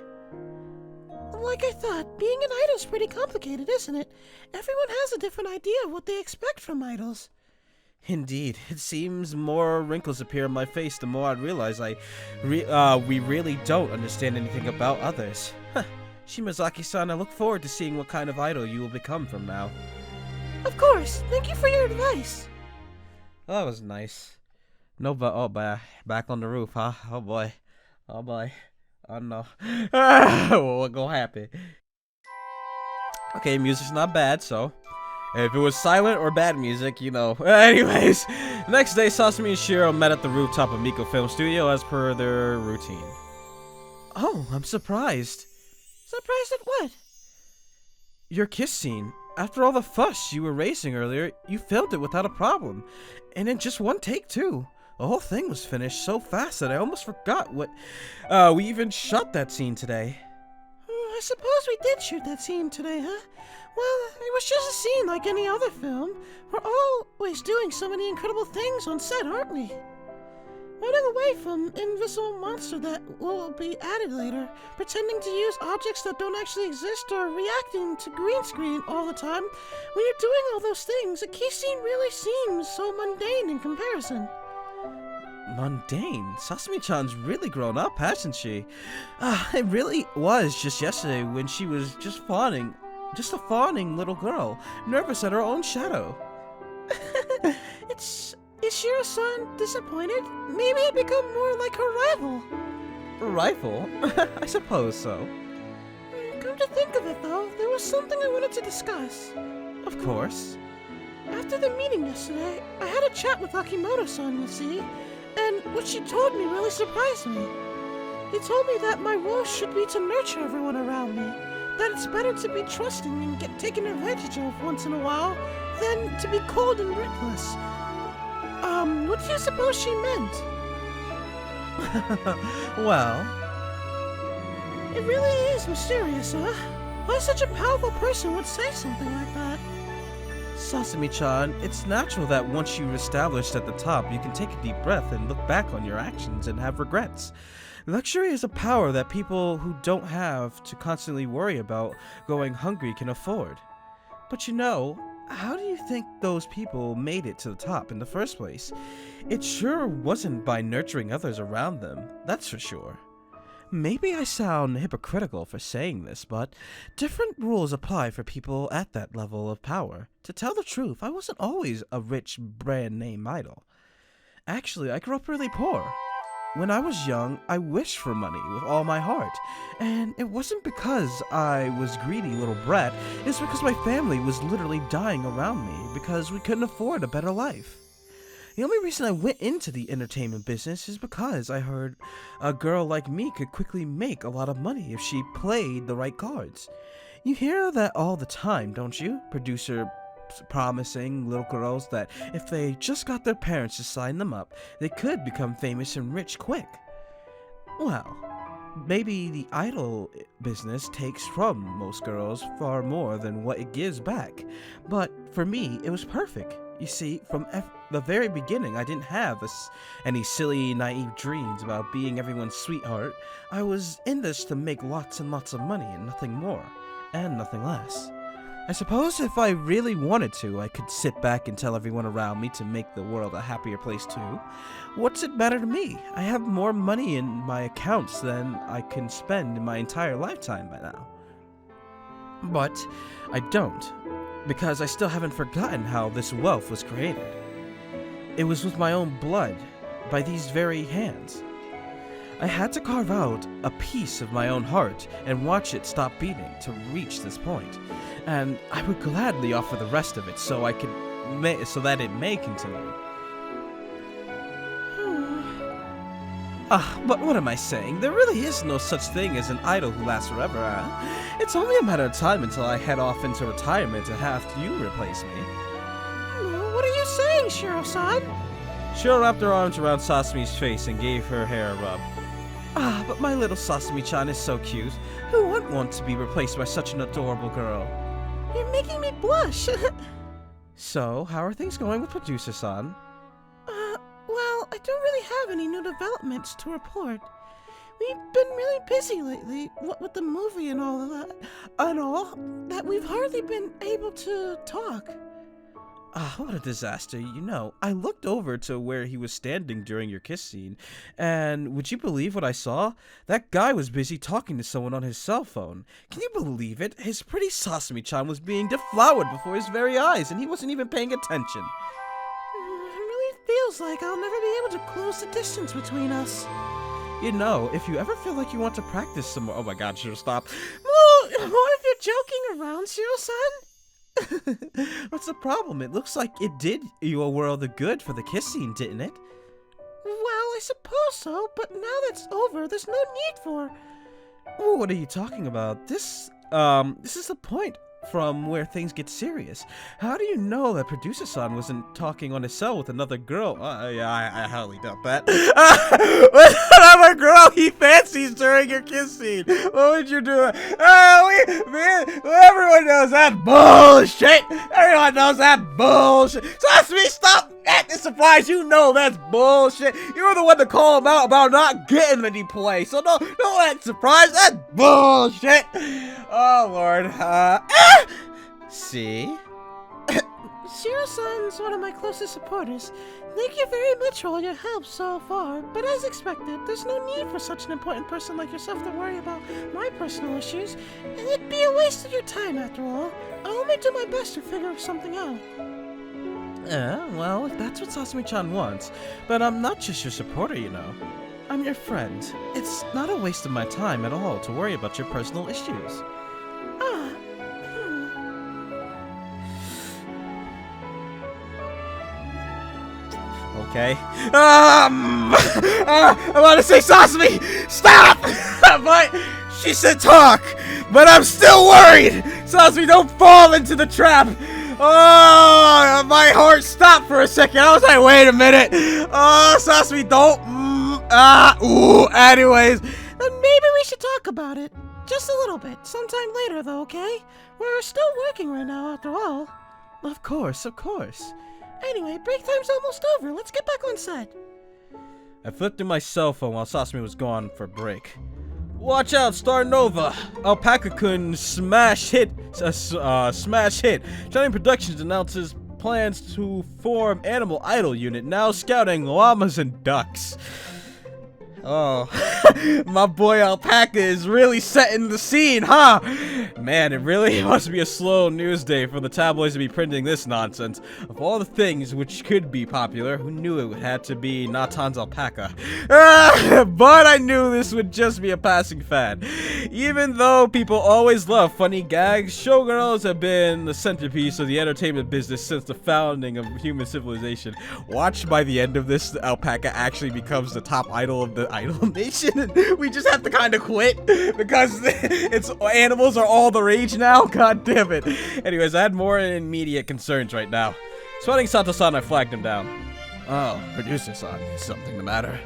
Like I thought, being an idol's pretty complicated, isn't it? Everyone has a different idea of what they expect from idols. Indeed, it seems more wrinkles appear on my face the more I realize we really don't understand anything about others. Shimazaki-san, I look forward to seeing what kind of idol you will become from now. Of course, thank you for your advice. Oh, that was nice. No, but back on the roof, huh? Oh boy. Oh boy. Oh no. What gonna happen? Okay, music's not bad, so If it was silent or bad music, you know. Anyways, the next day, Sasami and Shiro met at the rooftop of Miko Film Studio as per their routine. Oh, I'm surprised. Surprised at what? Your kiss scene. After all the fuss you were raising earlier, you filmed it without a problem. And in just one take, too. The whole thing was finished so fast that I almost forgot what... we even shot that scene today. I suppose we did shoot that scene today, huh? Well, it was just a scene like any other film. We're always doing so many incredible things on set, aren't we? Running away from invisible monster that will be added later, pretending to use objects that don't actually exist, or reacting to green screen all the time. When you're doing all those things, a key scene really seems so mundane in comparison. Mundane? Sasami-chan's really grown up, hasn't she? It really was just yesterday when she was just a fawning little girl, nervous at her own shadow. Is Shiro-san disappointed? Maybe I become more like her rival. Rival? I suppose so. Come to think of it, though, there was something I wanted to discuss. Of course. After the meeting yesterday, I had a chat with Akimoto-san, you see, and what she told me really surprised me. He told me that my role should be to nurture everyone around me, that it's better to be trusting and get taken advantage of once in a while than to be cold and ruthless. What do you suppose she meant? Well... It really is mysterious, huh? Why such a powerful person would say something like that? Sasami-chan, it's natural that once you're established at the top, you can take a deep breath and look back on your actions and have regrets. Luxury is a power that people who don't have to constantly worry about going hungry can afford. But you know, how do you think those people made it to the top in the first place? It sure wasn't by nurturing others around them, that's for sure. Maybe I sound hypocritical for saying this, but different rules apply for people at that level of power. To tell the truth, I wasn't always a rich brand name idol. Actually, I grew up really poor. When I was young, I wished for money with all my heart. And it wasn't because I was greedy little brat, it's because my family was literally dying around me because we couldn't afford a better life. The only reason I went into the entertainment business is because I heard a girl like me could quickly make a lot of money if she played the right cards. You hear that all the time, don't you? Producer promising little girls that if they just got their parents to sign them up, they could become famous and rich quick. Well, maybe the idol business takes from most girls far more than what it gives back. But for me, it was perfect. You see, from the very beginning, I didn't have any silly, naive dreams about being everyone's sweetheart. I was in this to make lots and lots of money and nothing more, and nothing less. I suppose if I really wanted to, I could sit back and tell everyone around me to make the world a happier place too. What's it matter to me? I have more money in my accounts than I can spend in my entire lifetime by now. But I don't, because I still haven't forgotten how this wealth was created. It was with my own blood, by these very hands. I had to carve out a piece of my own heart and watch it stop beating to reach this point. And I would gladly offer the rest of it so that it may continue. But what am I saying? There really is no such thing as an idol who lasts forever, huh? It's only a matter of time until I head off into retirement and have you replace me. What are you saying, Shiro-san? Shiro wrapped her arms around Sasami's face and gave her hair a rub. But my little Sasami-chan is so cute. Who wouldn't want to be replaced by such an adorable girl? You're making me blush. So, how are things going with Producer-san? Well, I don't really have any new developments to report. We've been really busy lately, what with the movie and all of that, we've hardly been able to talk. What a disaster. You know, I looked over to where he was standing during your kiss scene, and would you believe what I saw? That guy was busy talking to someone on his cell phone. Can you believe it? His pretty Sasami-chan was being deflowered before his very eyes, and he wasn't even paying attention. It really feels like I'll never be able to close the distance between us. You know, if you ever feel like you want to practice some more— oh my god, Shiro, stop. Well, what if you're joking around, Shiro-san? What's the problem? It looks like it did you a world of good for the kiss scene, didn't it? Well, I suppose so, but now that's over, there's no need for... Ooh, what are you talking about? This is the point from where things get serious. How do you know that producer-san wasn't talking on his cell with another girl? Yeah, I highly doubt that. With another girl he fancies during your kiss scene. What would you do? Everyone knows that bullshit. Everyone knows that bullshit. Sasami, stop acting surprised. You know that's bullshit. You were the one to call him out about not getting any play. So don't act surprised. That's bullshit. Oh, Lord. See? Shiro-san's one of my closest supporters. Thank you very much for all your help so far, but as expected, there's no need for such an important person like yourself to worry about my personal issues, and it'd be a waste of your time after all. I'll only do my best to figure something out. Well, if that's what Sasami-chan wants, but I'm not just your supporter, you know. I'm your friend. It's not a waste of my time at all to worry about your personal issues. Okay. I want to say Sasami! Stop! But she said talk! But I'm still worried! Sasami, don't fall into the trap! Oh, my heart stopped for a second. I was like, wait a minute. Oh, Sasami, don't. Anyways. Then maybe we should talk about it. Just a little bit. Sometime later, though, okay? We're still working right now, after all. Of course, of course. Anyway, break time's almost over. Let's get back on set. I flipped through my cell phone while Sasami was gone for a break. Watch out, Starnova! Alpaca-kun smash hit. Shining Productions announces plans to form Animal Idol unit, now scouting llamas and ducks. Oh, my boy Alpaca is really setting the scene, huh? Man, it really must be a slow news day for the tabloids to be printing this nonsense. Of all the things which could be popular, who knew it had to be Natan's alpaca? But I knew this would just be a passing fad. Even though people always love funny gags, showgirls have been the centerpiece of the entertainment business since the founding of human civilization. Watch by the end of this, the alpaca actually becomes the top idol of the Idol Nation, and we just have to kind of quit because it's animals are all the rage now. God damn it. Anyways, I had more immediate concerns right now. Spotting Sato-san, I flagged him down. Oh, producer-san, is something the matter?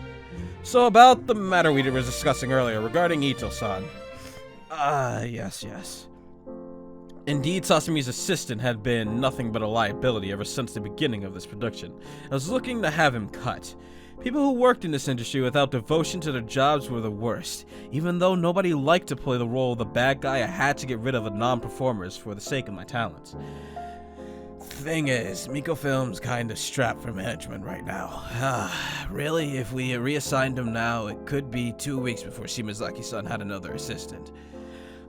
So about the matter we were discussing earlier regarding Ito-san. Yes. Indeed, Sasami's assistant had been nothing but a liability ever since the beginning of this production. I was looking to have him cut. People who worked in this industry without devotion to their jobs were the worst. Even though nobody liked to play the role of the bad guy, I had to get rid of the non-performers for the sake of my talents. Thing is, Miko Film's kind of strapped for management right now. Really, if we reassigned him now, it could be 2 weeks before Shimazaki-san had another assistant.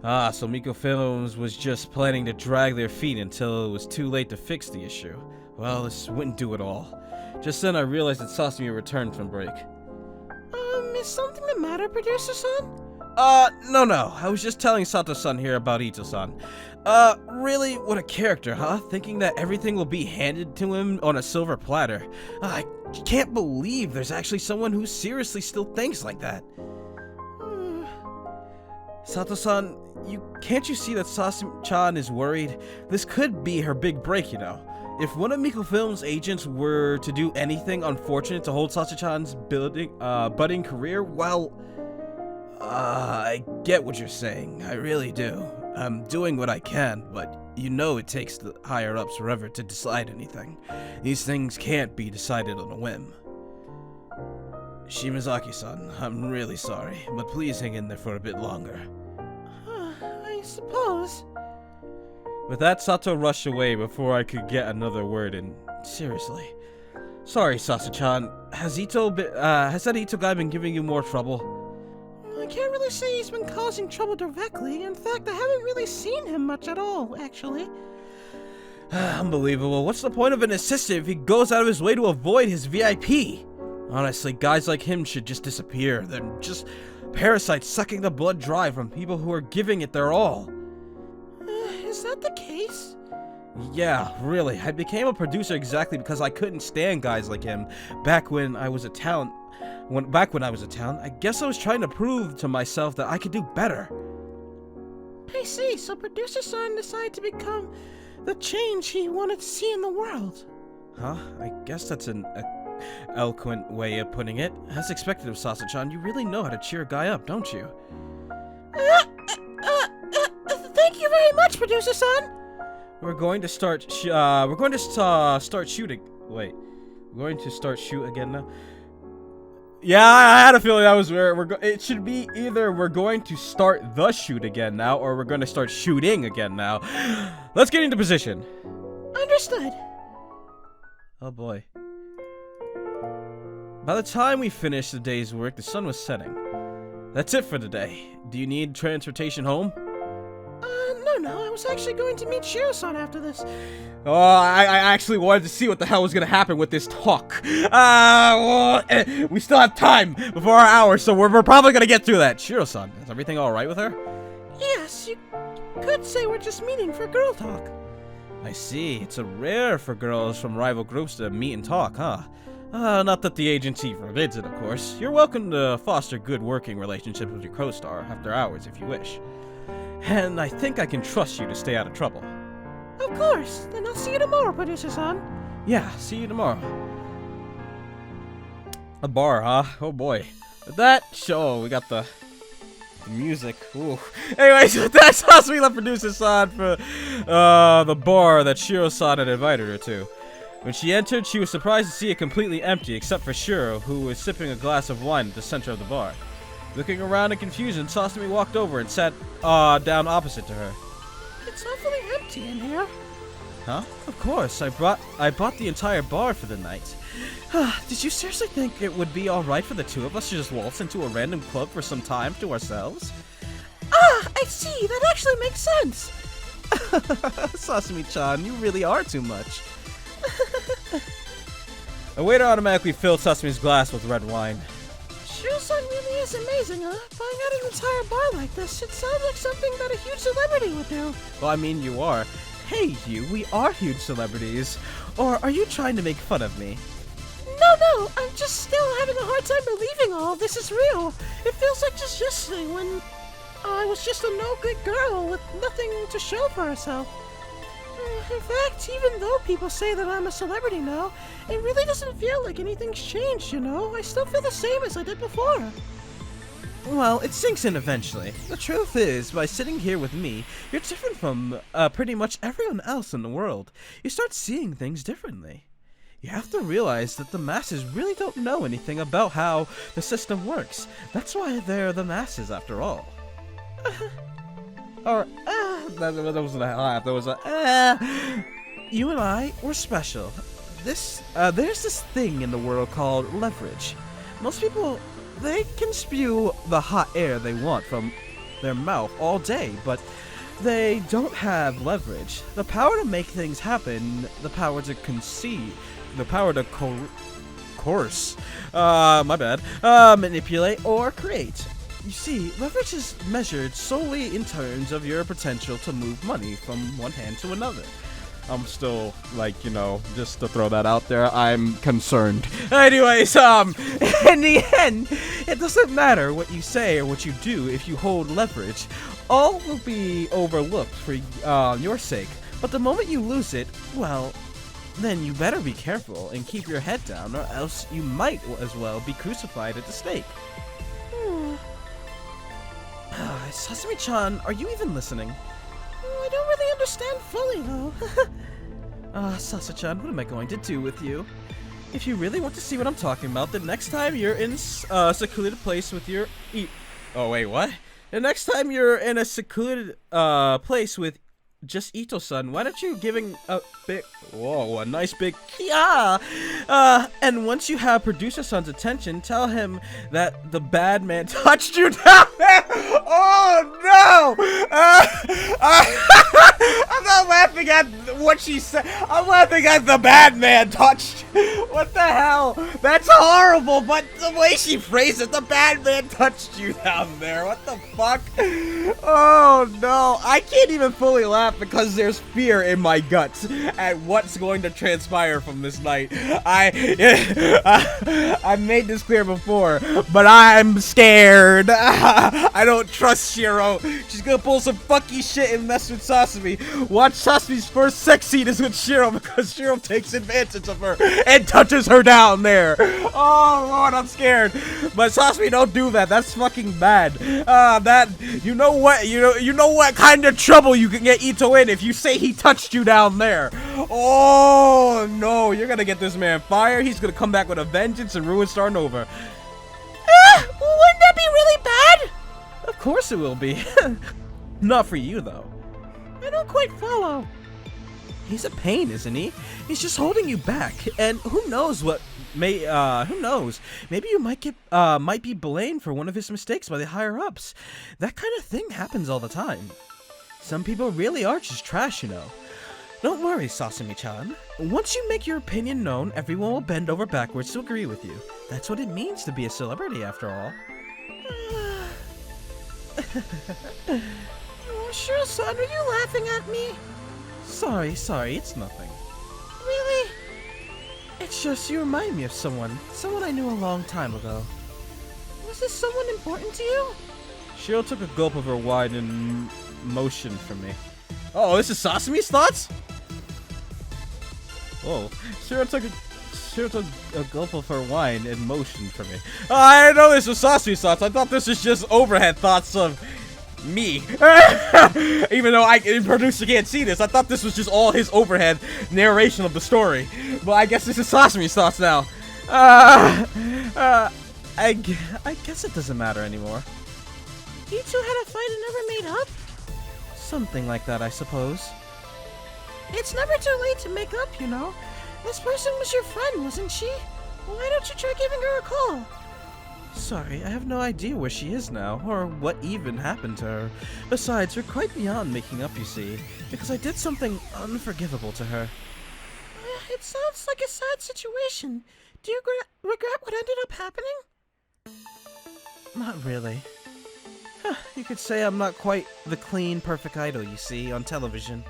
So Miko Films was just planning to drag their feet until it was too late to fix the issue. Well, this wouldn't do it all. Just then I realized that Sasami returned from break. Is something the matter, producer-san? No. I was just telling Sato-san here about Ito-san. Really, what a character, huh? Thinking that everything will be handed to him on a silver platter. I can't believe there's actually someone who seriously still thinks like that. Sato-san, can't you see that Sasami-chan is worried? This could be her big break, you know. If one of Miko Film's agents were to do anything unfortunate to hold Sasami-chan's budding career, well, I get what you're saying. I really do. I'm doing what I can, but you know it takes the higher-ups forever to decide anything. These things can't be decided on a whim. Shimazaki-san, I'm really sorry, but please hang in there for a bit longer. I suppose. With that, Sato rushed away before I could get another word in. Seriously. Sorry, Sasu-chan. Has that Ito guy been giving you more trouble? I can't really say he's been causing trouble directly. In fact, I haven't really seen him much at all, actually. Unbelievable. What's the point of an assistant if he goes out of his way to avoid his VIP? Honestly, guys like him should just disappear. They're just parasites sucking the blood dry from people who are giving it their all. Is that the case? Yeah, really. I became a producer exactly because I couldn't stand guys like him back when I was a town. Back when I was a town, I guess I was trying to prove to myself that I could do better. I see, so Producer-san decided to become the change he wanted to see in the world. Huh? I guess that's an eloquent way of putting it. As expected of Sasa-chan, you really know how to cheer a guy up, don't you? Thank you very much, Producer-san! We're going to start start shooting. Wait. We're going to start shoot again now? Yeah, I had a feeling that was where it should be either we're going to start the shoot again now, or we're going to start shooting again now. Let's get into position. Understood. Oh boy. By the time we finished the day's work, the sun was setting. That's it for the day. Do you need transportation home? No, I was actually going to meet Shiro-san after this. Oh, I actually wanted to see what the hell was gonna happen with this talk. We still have time before our hour, so we're probably gonna get through that. Shiro-san, is everything alright with her? Yes, you could say we're just meeting for girl talk. I see. It's a rare for girls from rival groups to meet and talk, huh? Not that the agency forbids it, of course. You're welcome to foster good working relationships with your co-star after hours if you wish. And I think I can trust you to stay out of trouble. Of course. Then I'll see you tomorrow, Producer-san. Yeah, see you tomorrow. A bar, huh? Oh boy. With that show, we got the music. Ooh. Anyways, with that, Sasami left Producer-san for the bar that Shiro-san had invited her to. When she entered, she was surprised to see it completely empty except for Shiro, who was sipping a glass of wine at the center of the bar. Looking around in confusion, Sasami walked over and sat down opposite to her. It's awfully empty in here. Huh? Of course, I bought the entire bar for the night. Did you seriously think it would be alright for the two of us to just waltz into a random club for some time to ourselves? Ah, I see. That actually makes sense. Sasami-chan, you really are too much. A waiter automatically filled Sasami's glass with red wine. Shiro-san really is amazing, huh? Buying out an entire bar like this, it sounds like something that a huge celebrity would do. Well, I mean, you are. Hey, we are huge celebrities. Or are you trying to make fun of me? No, I'm just still having a hard time believing all of this is real. It feels like just yesterday when I was just a no-good girl with nothing to show for herself. In fact, even though people say that I'm a celebrity now, it really doesn't feel like anything's changed, you know? I still feel the same as I did before. Well, it sinks in eventually. The truth is, by sitting here with me, you're different from pretty much everyone else in the world. You start seeing things differently. You have to realize that the masses really don't know anything about how the system works. That's why they're the masses, after all. That wasn't a laugh. That was a You and I, we're special. There's this thing in the world called leverage. Most people, they can spew the hot air they want from their mouth all day, but they don't have leverage. The power to make things happen, the power to conceive, the power to manipulate or create. You see, leverage is measured solely in terms of your potential to move money from one hand to another. I'm still, like, you know, just to throw that out there, I'm concerned. Anyways, in the end, it doesn't matter what you say or what you do if you hold leverage. All will be overlooked for your sake. But the moment you lose it, well, then you better be careful and keep your head down, or else you might as well be crucified at the stake. Sasami-chan, are you even listening? I don't really understand fully, though. Sasa-chan, what am I going to do with you? If you really want to see what I'm talking about, the next time you're in a secluded place with your Oh, wait, what? The next time you're in a secluded place with just Ito-san, why don't you giving a big... Whoa, a nice big... Yeah! And once you have Producer-san's attention, tell him that the bad man touched you down there! Oh, no! I'm not laughing at what she said. I'm laughing at the bad man touched. What the hell? That's horrible, but the way she phrased it, the bad man touched you down there. What the fuck? Oh no, I can't even fully laugh because there's fear in my guts at what's going to transpire from this night. I've made this clear before, but I'm scared. I don't trust Shiro. She's gonna pull some funky shit and mess with Sasami. Watch Sasami's first sex scene is with Shiro because Shiro takes advantage of her and touches her down there. Oh Lord, I'm scared. But Sasami, don't do that. That's fucking bad. You know what kind of trouble you can get Ito in if you say he touched you down there. Oh no, you're gonna get this man fired. He's gonna come back with a vengeance and ruin Starnova. Wouldn't that be really bad? Of course it will be. Not for you though. I don't quite follow. He's a pain, isn't he? He's just holding you back, and who knows what who knows? Maybe you might be blamed for one of his mistakes by the higher ups. That kind of thing happens all the time. Some people really are just trash, you know. Don't worry, Sasami-chan. Once you make your opinion known, everyone will bend over backwards to agree with you. That's what it means to be a celebrity, after all. Oh, sure, son, are you laughing at me? Sorry, it's nothing. Really? It's just you remind me of someone I knew a long time ago. Was this someone important to you? Shiro took a gulp of her wine and motioned for me. Oh, this is Sasami's thoughts? Whoa. Shiro took a gulp of her wine and motioned for me. Oh, I didn't know this was Sasami's thoughts. I thought this was just overhead thoughts of me. Even though the producer can't see this, I thought this was just all his overhead narration of the story. But I guess this is Sasami's thoughts now. I guess it doesn't matter anymore. You two had a fight and never made up? Something like that, I suppose. It's never too late to make up, you know. This person was your friend, wasn't she? Why don't you try giving her a call? Sorry, I have no idea where she is now, or what even happened to her. Besides, we're quite beyond making up, you see, because I did something unforgivable to her. It sounds like a sad situation. Do you regret what ended up happening? Not really. You could say I'm not quite the clean, perfect idol you see on television.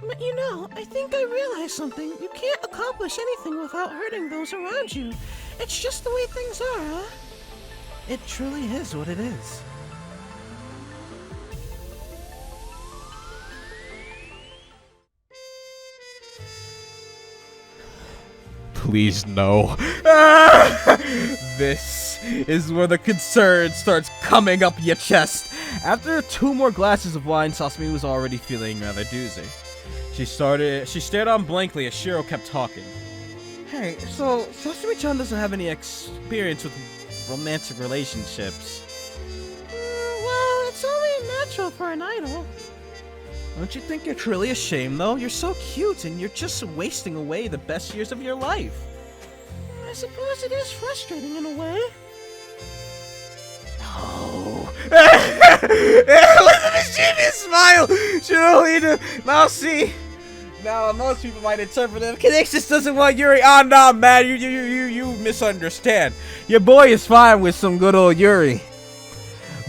But you know, I think I realized something. You can't accomplish anything without hurting those around you. It's just the way things are, huh? It truly is what it is. Please no. This is where the concern starts coming up your chest. After 2 more glasses of wine, Sasami was already feeling rather doozy. She stared on blankly as Shiro kept talking. Hey, so Sasami-chan doesn't have any experience with romantic relationships. Well, it's only natural for an idol. Don't you think it's really a shame, though? You're so cute, and you're just wasting away the best years of your life. I suppose it is frustrating in a way. Oh. Look at the mischievous smile! Shirolita! Now see! Now, most people might interpret it. Conixis doesn't want Yuri. Oh, no, man. You misunderstand. Your boy is fine with some good old Yuri.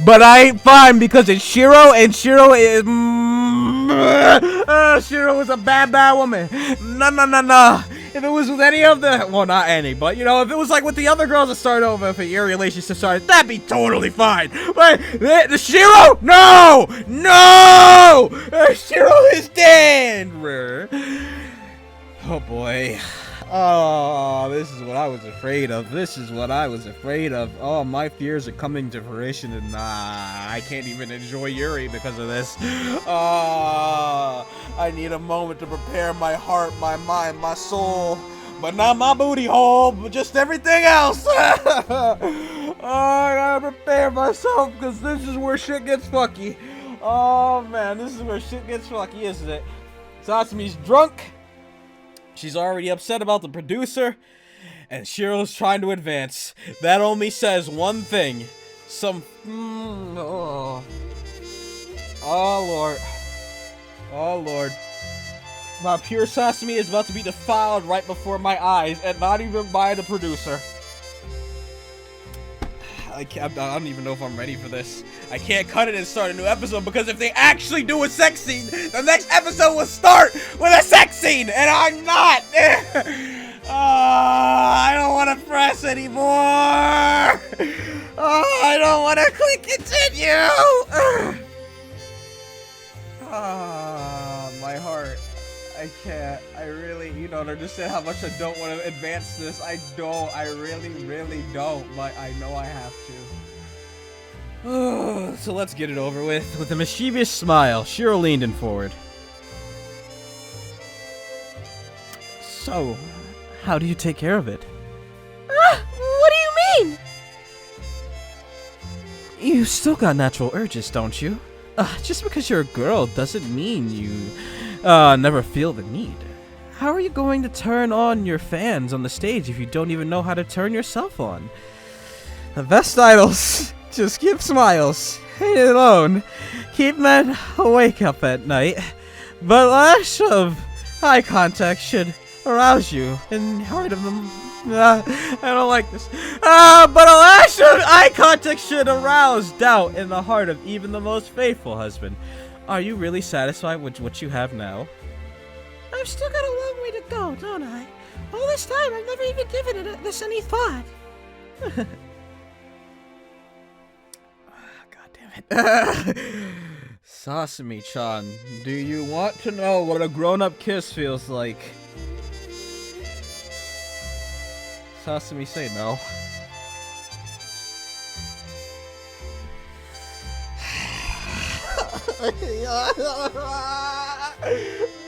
But I ain't fine because it's Shiro, and Shiro is... Shiro is a bad woman. No. If it was with any of the... Well, not any, but, you know, if it was like with the other girls that started over, if a Yuri relationship started, that'd be totally fine. But the Shiro? No! Shiro is dead! Oh, boy. Oh, this is what I was afraid of. Oh, my fears are coming to fruition, and I can't even enjoy Yuri because of this. Oh, I need a moment to prepare my heart, my mind, my soul, but not my booty hole, but just everything else. Oh, I gotta prepare myself because this is where shit gets fucky. Oh, man, this is where shit gets fucky, isn't it? Sasami's drunk. She's already upset about the producer, and Shiro's trying to advance. That only says one thing. Oh, Lord. Oh, Lord. My pure Sasami is about to be defiled right before my eyes, and not even by the producer. I don't even know if I'm ready for this. I can't cut it and start a new episode because if they actually do a sex scene, the next episode will start with a sex scene, and I'm not. I don't want to press anymore. I don't want to click continue. My heart. I can't. I really, you don't understand how much I don't want to advance this. I don't. I really, really don't. But I know I have to. So let's get it over with. With a mischievous smile, Shiro leaned in forward. So, how do you take care of it? What do you mean? You still got natural urges, don't you? Just because you're a girl doesn't mean you never feel the need. How are you going to turn on your fans on the stage if you don't even know how to turn yourself on? The best idols just give smiles. Ain't it alone? Keep men awake up at night. But lash of eye contact should arouse you in the heart of them. I don't like this. But a lash of eye contact should arouse doubt in the heart of even the most faithful husband. Are you really satisfied with what you have now? I've still got a long way to go, don't I? All this time, I've never even given this any thought. God damn it. Sasami-chan, do you want to know what a grown-up kiss feels like? Sasami, say no.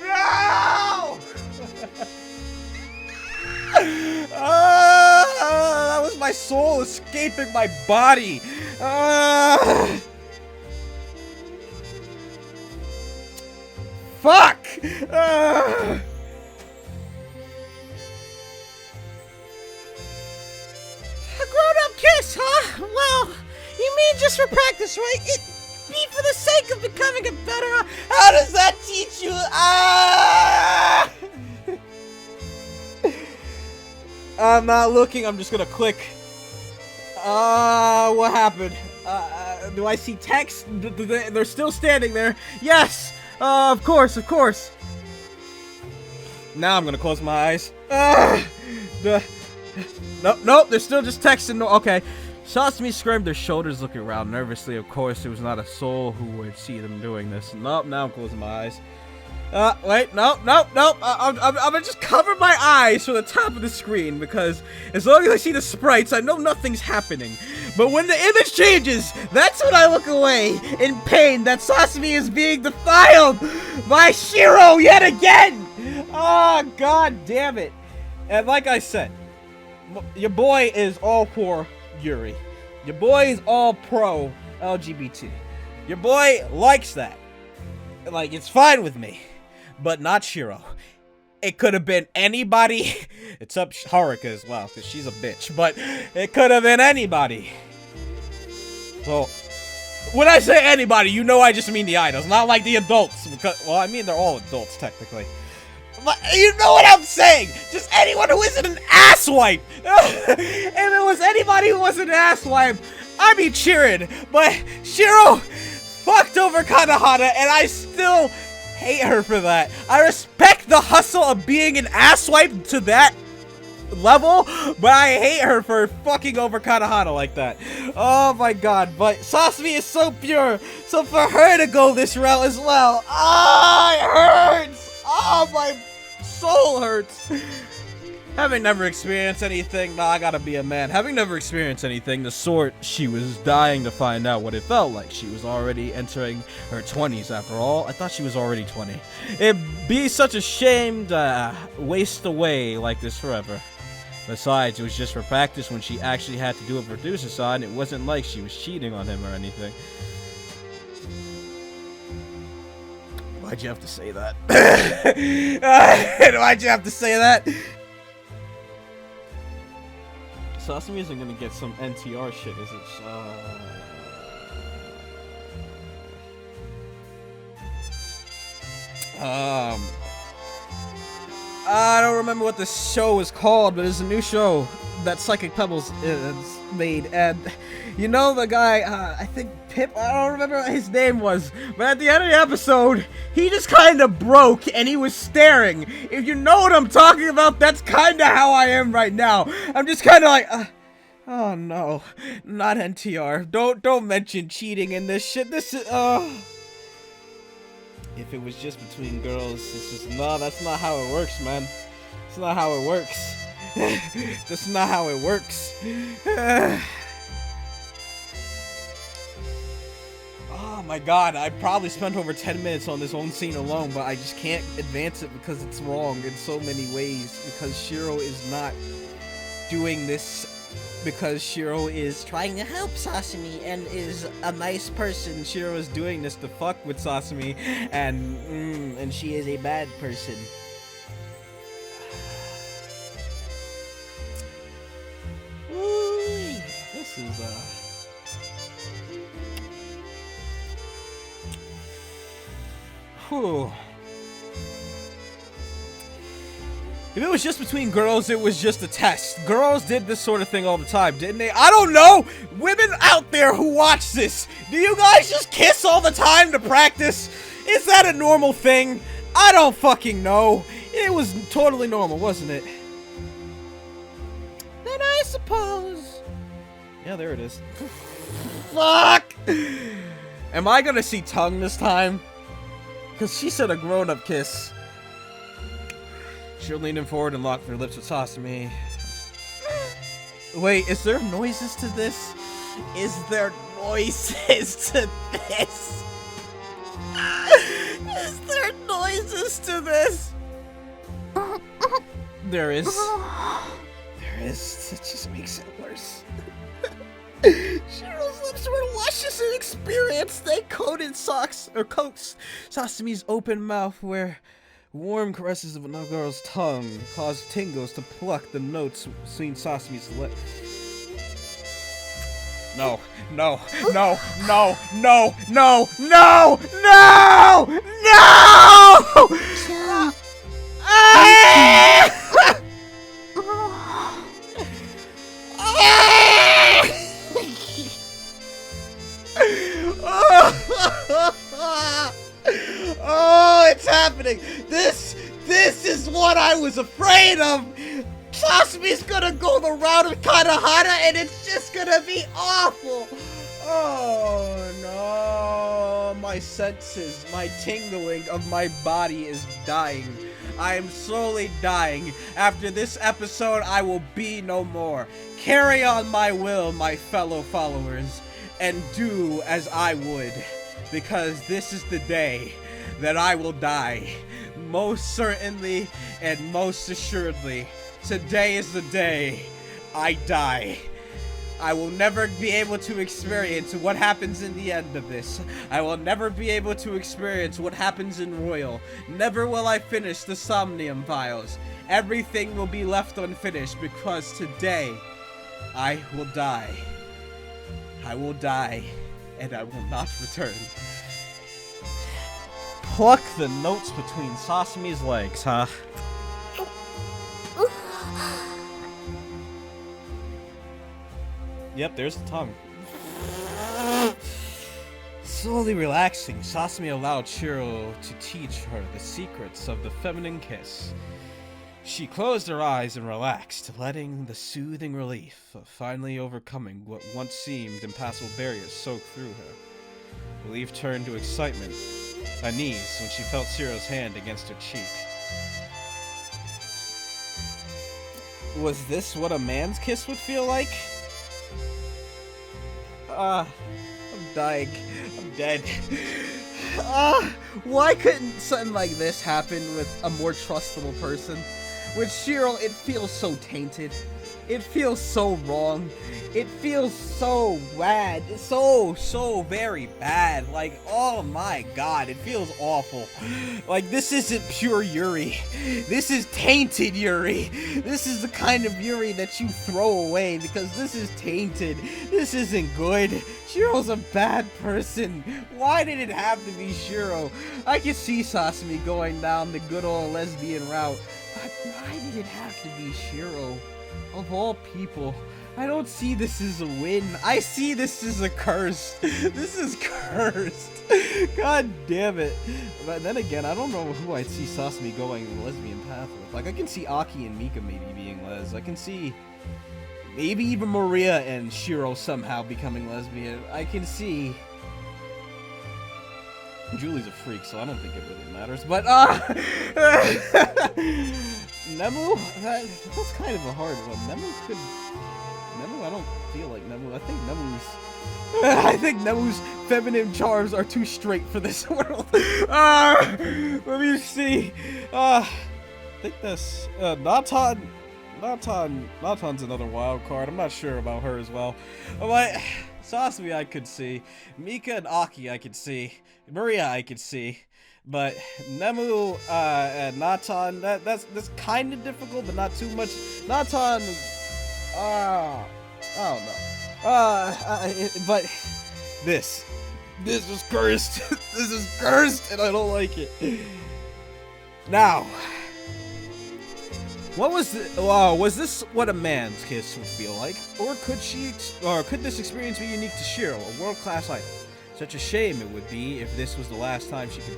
No! That was my soul escaping my body. Fuck! A grown-up kiss, huh? Well, you mean just for practice, right? It be for the sake of becoming a better... How does that teach you? I'm not looking. I'm just gonna click. What happened? Do I see text? They're still standing there. Yes! Of course, of course. Now I'm gonna close my eyes. Nope, they're still just texting. No, okay. Sasami scrubbed their shoulders, looking around nervously. Of course, there was not a soul who would see them doing this. Nope, now I'm closing my eyes. Wait, nope. I'm gonna just cover my eyes from the top of the screen because as long as I see the sprites, I know nothing's happening. But when the image changes, that's when I look away in pain that Sasami is being defiled by Shiro yet again. Oh, god damn it. And like I said, your boy is all for Yuri. Your boy is all pro LGBT. Your boy likes that. Like, it's fine with me. But not Shiro. It could have been anybody. It's up Haruka as well, because she's a bitch. But it could have been anybody. So, when I say anybody, you know I just mean the idols, not like the adults. Because, well, I mean they're all adults, technically. But you know what I'm saying! Just anyone who isn't an asswipe! If it was anybody who was an asswipe, I'd be cheering. But Shiro fucked over Kanahana, and I still hate her for that. I respect the hustle of being an asswipe to that level, but I hate her for fucking over Kanahana like that. Oh my god, but Sasami is so pure, so for her to go this route as well, it hurts! Oh, my soul hurts. Having never experienced anything, nah, I gotta be a man. Having never experienced anything the sort, she was dying to find out what it felt like. She was already entering her 20s after all. I thought she was already 20. It'd be such a shame to waste away like this forever. Besides, it was just for practice when she actually had to do a producer side. It wasn't like she was cheating on him or anything. Why'd you have to say that? Why'd you have to say that? Sasami isn't gonna get some NTR shit, is it? I don't remember what the show was called, but it's a new show that Psychic Pebbles is made, and you know the guy, I think Pip, I don't remember what his name was, but at the end of the episode, he just kind of broke, and he was staring. If you know what I'm talking about, that's kind of how I am right now. I'm just kind of like, oh no, not NTR. Don't mention cheating in this shit. This is, If it was just between girls, that's not how it works, man. It's not how it works. That's not how it works. Oh my god, I probably spent over 10 minutes on this one scene alone, but I just can't advance it because it's wrong in so many ways. Because Shiro is not doing this because Shiro is trying to help Sasami and is a nice person. Shiro is doing this to fuck with Sasami, and she is a bad person. This is whew. If it was just between girls, it was just a test. Girls did this sort of thing all the time, didn't they? I don't know! Women out there who watch this, do you guys just kiss all the time to practice? Is that a normal thing? I don't fucking know. It was totally normal, wasn't it? Then I suppose. Yeah, there it is. Fuck! Am I gonna see tongue this time? Because she said a grown-up kiss. She'll lean forward and lock their lips with Sasami. Wait, is there noises to this? Is there noises to this? Is there noises to this? There is. There is. It just makes it worse. Shiro's lips were luscious and experienced. They coated coaxed Sasami's open mouth, where warm caresses of another girl's tongue caused tingles to pluck the notes between Sasami's lips. No, no, no, no, no, no, no, no, no! Oh, it's happening! This is what I was afraid of! Sasami's gonna go the route of Kanahana and it's just gonna be awful! Oh no, my senses, my tingling of my body is dying. I am slowly dying. After this episode, I will be no more. Carry on my will, my fellow followers, and do as I would, because this is the day that I will die. Most certainly and most assuredly, today is the day I die. I will never be able to experience what happens in the end of this. I will never be able to experience what happens in Royal. Never will I finish the Somnium Files. Everything will be left unfinished because today I will die. I will die, and I will not return. Pluck the notes between Sasami's legs, huh? Yep, there's the tongue. Slowly relaxing, Sasami allowed Shiro to teach her the secrets of the feminine kiss. She closed her eyes and relaxed, letting the soothing relief of finally overcoming what once seemed impassable barriers soak through her. Relief turned to excitement, unease when she felt Shiro's hand against her cheek. Was this what a man's kiss would feel like? I'm dying. I'm dead. Why couldn't something like this happen with a more trustable person? With Shiro, it feels so tainted. It feels so wrong. It feels so bad. It's so very bad. Like, oh my god, it feels awful. Like, this isn't pure Yuri. This is tainted Yuri. This is the kind of Yuri that you throw away because this is tainted. This isn't good. Shiro's a bad person. Why did it have to be Shiro? I could see Sasami going down the good old lesbian route, but why did it have to be Shiro? Of all people, I don't see this as a win. I see this as a curse. This is cursed. God damn it. But then again, I don't know who I'd see Sasami going the lesbian path with. Like, I can see Aki and Mika maybe being les. I can see maybe even Maria and Shiro somehow becoming lesbian. I can see... Julie's a freak, so I don't think it really matters. But, Nemu? That's kind of a hard one. Nemu, I don't feel like Nemu. I think Nemu's feminine charms are too straight for this world. Let me see. I think that's Natan's another wild card. I'm not sure about her as well. But Sasami I could see. Mika and Aki I could see. Maria I could see. But Nemu and Natan, that's kind of difficult, but not too much. Natan, I don't know. But this is cursed. This is cursed, and I don't like it. Now, was this what a man's kiss would feel like, or could this experience be unique to Shiro, a world-class idol? Such a shame it would be if this was the last time she could.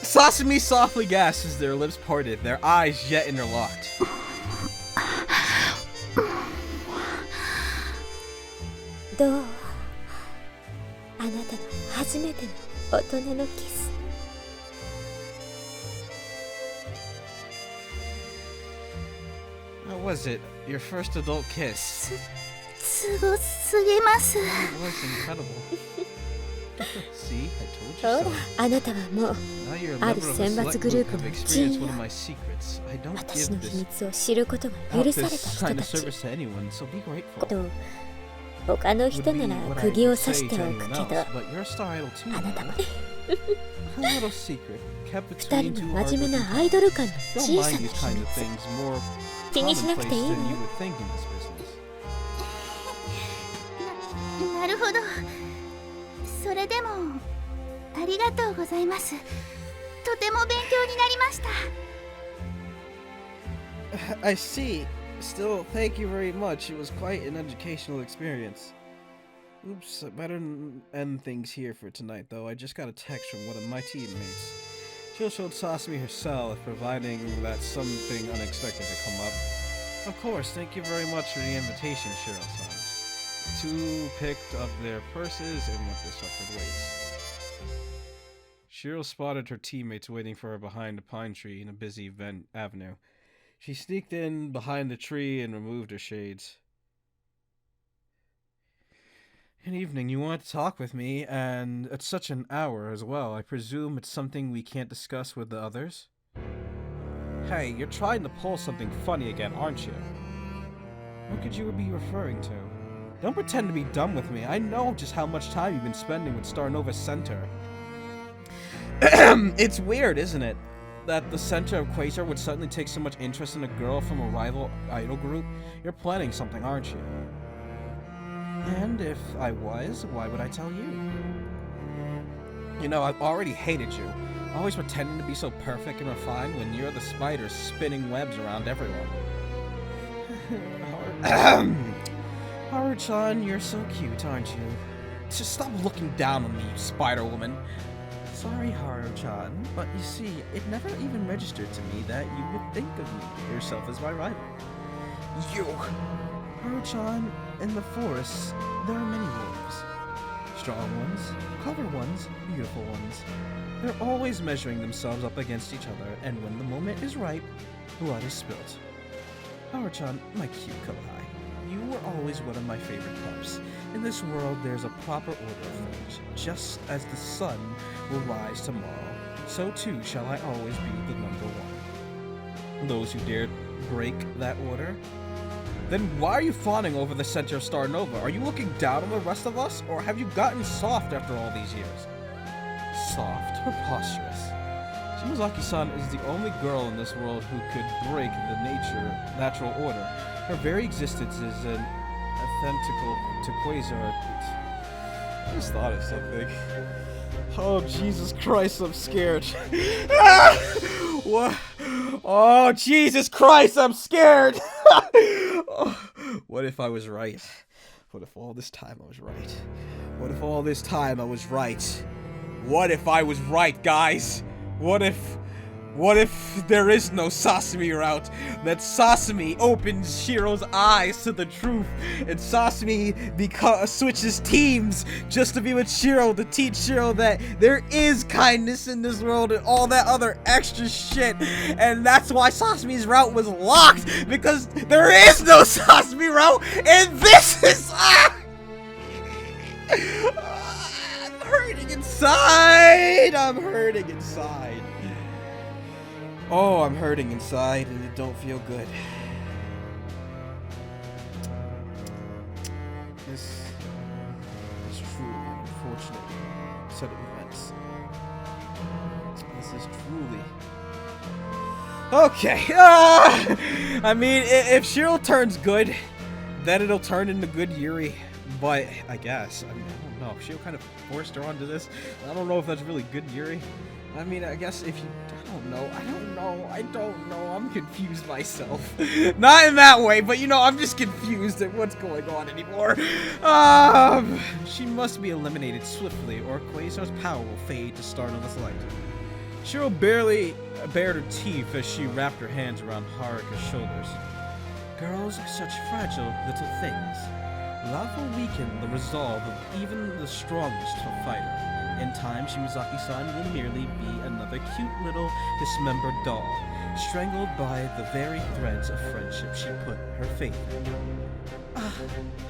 Sasami softly gasps as their lips parted, their eyes yet interlocked. どう？あなたの初めての大人のキス。How was it? Your first adult kiss? すごすぎます。 It was incredible. See, I ほら told you so. あなたはもう Now you're a ある member of 選 a 抜 select グル group ープ have の experienced 一員 one よ。 of my secrets. I don't 私 give の秘 this 密を知ることが out 許された this 人 kind た of ち。 service to anyone, so be grateful. と他の人 Would な be ら what I 釘を would 刺 say して to おく anyone け else, ど、 but you're a star idol too. あなたも A little secret kept 二 between 人 two の真面目 hardworking なアイドル感の Don't 小 mind さな these 秘 kinds 密 of。things more 気にしなく commonplace ていい than you の？ would think in this business. なるほど。それでもありがとうございます。とても勉強になりました。 I see. Still, thank you very much. It was quite an educational experience. Oops, I better end things here for tonight, though. I just got a text from one of my teammates. She showed Sasami herself, providing that something unexpected had come up. Of course, thank you very much for the invitation, Shiro-san. The two picked up their purses and went their separate ways. Shiro spotted her teammates waiting for her behind a pine tree in a busy avenue. She sneaked in behind the tree and removed her shades. Good evening, you want to talk with me, and at such an hour as well. I presume it's something we can't discuss with the others? Hey, you're trying to pull something funny again, aren't you? What could you be referring to? Don't pretend to be dumb with me. I know just how much time you've been spending with Starnova Center. It's weird, isn't it? That the center of Quasar would suddenly take so much interest in a girl from a rival idol group? You're planning something, aren't you? And if I was, why would I tell you? You know, I've already hated you. Always pretending to be so perfect and refined when you're the spider spinning webs around everyone. Haru-chan, you're so cute, aren't you? Just stop looking down on me, you spider-woman. Sorry, Haru-chan, but you see, it never even registered to me that you would think of me, yourself as my rival. You! Haru-chan, in the forests, there are many wolves. Strong ones, clever ones, beautiful ones. They're always measuring themselves up against each other, and when the moment is ripe, blood is spilt. Haru-chan, my cute kawaii, you were always one of my favorite pups. In this world, there's a proper order of things. Just as the sun will rise tomorrow, so too shall I always be the number one. Those who dare break that order? Then why are you fawning over the center of Starnova? Are you looking down on the rest of us, or have you gotten soft after all these years? Soft? Preposterous. Shimazaki-san is the only girl in this world who could break the natural order. Her very existence is an authentical to Quasar. I just thought of something. Oh, Jesus Christ, I'm scared. Ah! What? Oh, Jesus Christ, I'm scared. Oh, what if I was right? What if all this time I was right? What if all this time I was right? What if I was right, guys? What if there is no Sasami route? That Sasami opens Shiro's eyes to the truth, and Sasami switches teams just to be with Shiro to teach Shiro that there is kindness in this world and all that other extra shit. And that's why Sasami's route was locked, because there is no Sasami route, and this is I'm hurting inside. I'm hurting inside. Oh, I'm hurting inside and it don't feel good. This is truly an unfortunate set of events. This is truly... Okay. I mean, if Shiro turns good, then it'll turn into good Yuri. But I guess, I mean, I don't know. Shiro kind of forced her onto this. I don't know if that's really good Yuri. I mean, I guess if you... I don't know. I'm confused myself. Not in that way, but you know, I'm just confused at what's going on anymore. She must be eliminated swiftly, or Quasar's power will fade to Starnova's light. Shiro barely bared her teeth as she wrapped her hands around Haruka's shoulders. Girls are such fragile little things. Love will weaken the resolve of even the strongest fighter. In time, Shimazaki-san will merely be another cute little dismembered doll, strangled by the very threads of friendship she put her faith in. Ah,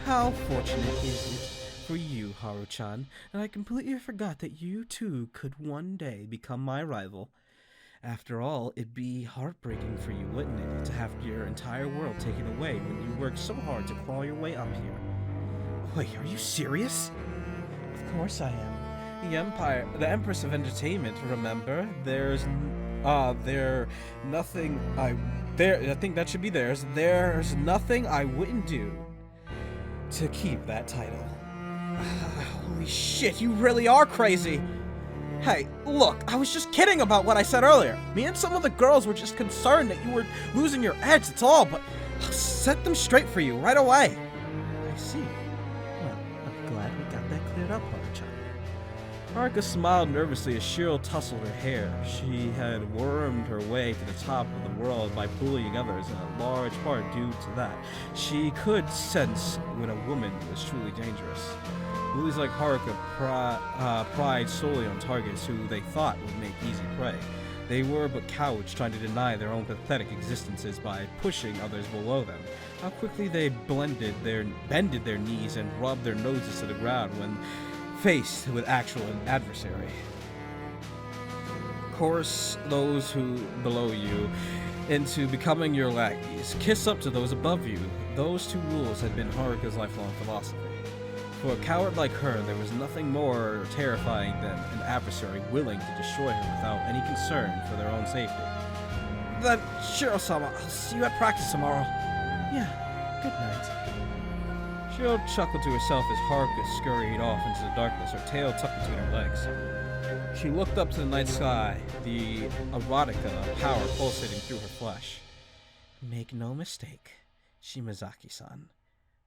how fortunate is it for you, Haru-chan, and I completely forgot that you too could one day become my rival. After all, it'd be heartbreaking for you, wouldn't it, to have your entire world taken away when you worked so hard to claw your way up here? Wait, are you serious? Of course I am. The Empress of Entertainment, remember? I think that should be theirs. There's nothing I wouldn't do to keep that title. Holy shit, you really are crazy! Hey, look, I was just kidding about what I said earlier. Me and some of the girls were just concerned that you were losing your edge, that's all, but I'll set them straight for you right away. I see. Well, I'm glad we got that cleared up, Haru-chan. Haruka smiled nervously as Shiro tousled her hair. She had wormed her way to the top of the world by bullying others, in a large part due to that. She could sense when a woman was truly dangerous. Bullies like Haruka pried solely on targets who they thought would make easy prey. They were but cowards trying to deny their own pathetic existences by pushing others below them. How quickly they bended their knees and rubbed their noses to the ground when faced with actual adversary. Coerce those who below you into becoming your lackeys. Kiss up to those above you. Those two rules had been Haruka's lifelong philosophy. For a coward like her, there was nothing more terrifying than an adversary willing to destroy her without any concern for their own safety. Then, Shiro-sama, I'll see you at practice tomorrow. Yeah, good night. Shiro chuckled to herself as Haruka scurried off into the darkness, her tail tucked between her legs. She looked up to the night sky, the erotica power pulsating through her flesh. Make no mistake, Shimazaki-san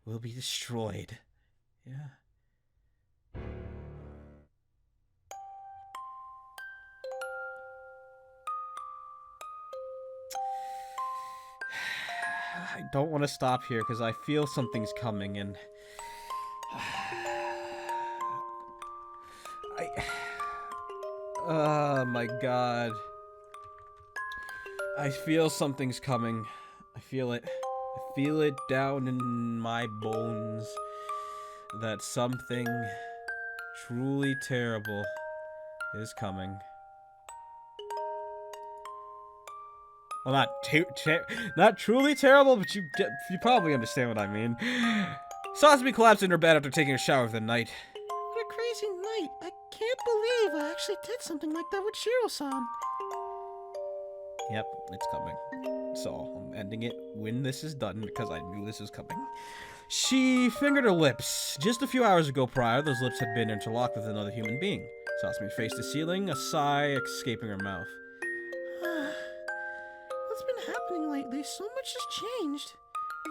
will be destroyed. Yeah. I don't want to stop here because I feel something's coming and oh my god. I feel something's coming. I feel it. I feel it down in my bones that something truly terrible is coming. Well, not truly terrible, but you probably understand what I mean. Sasami collapsed in her bed after taking a shower for the night. What a crazy night. I can't believe I actually did something like that with Shiro-san. Yep, it's coming. So, I'm ending it when this is done because I knew this was coming. She fingered her lips. Just a few hours ago prior, those lips had been interlocked with another human being. Sasami faced the ceiling, a sigh escaping her mouth. What's been happening lately? So much has changed.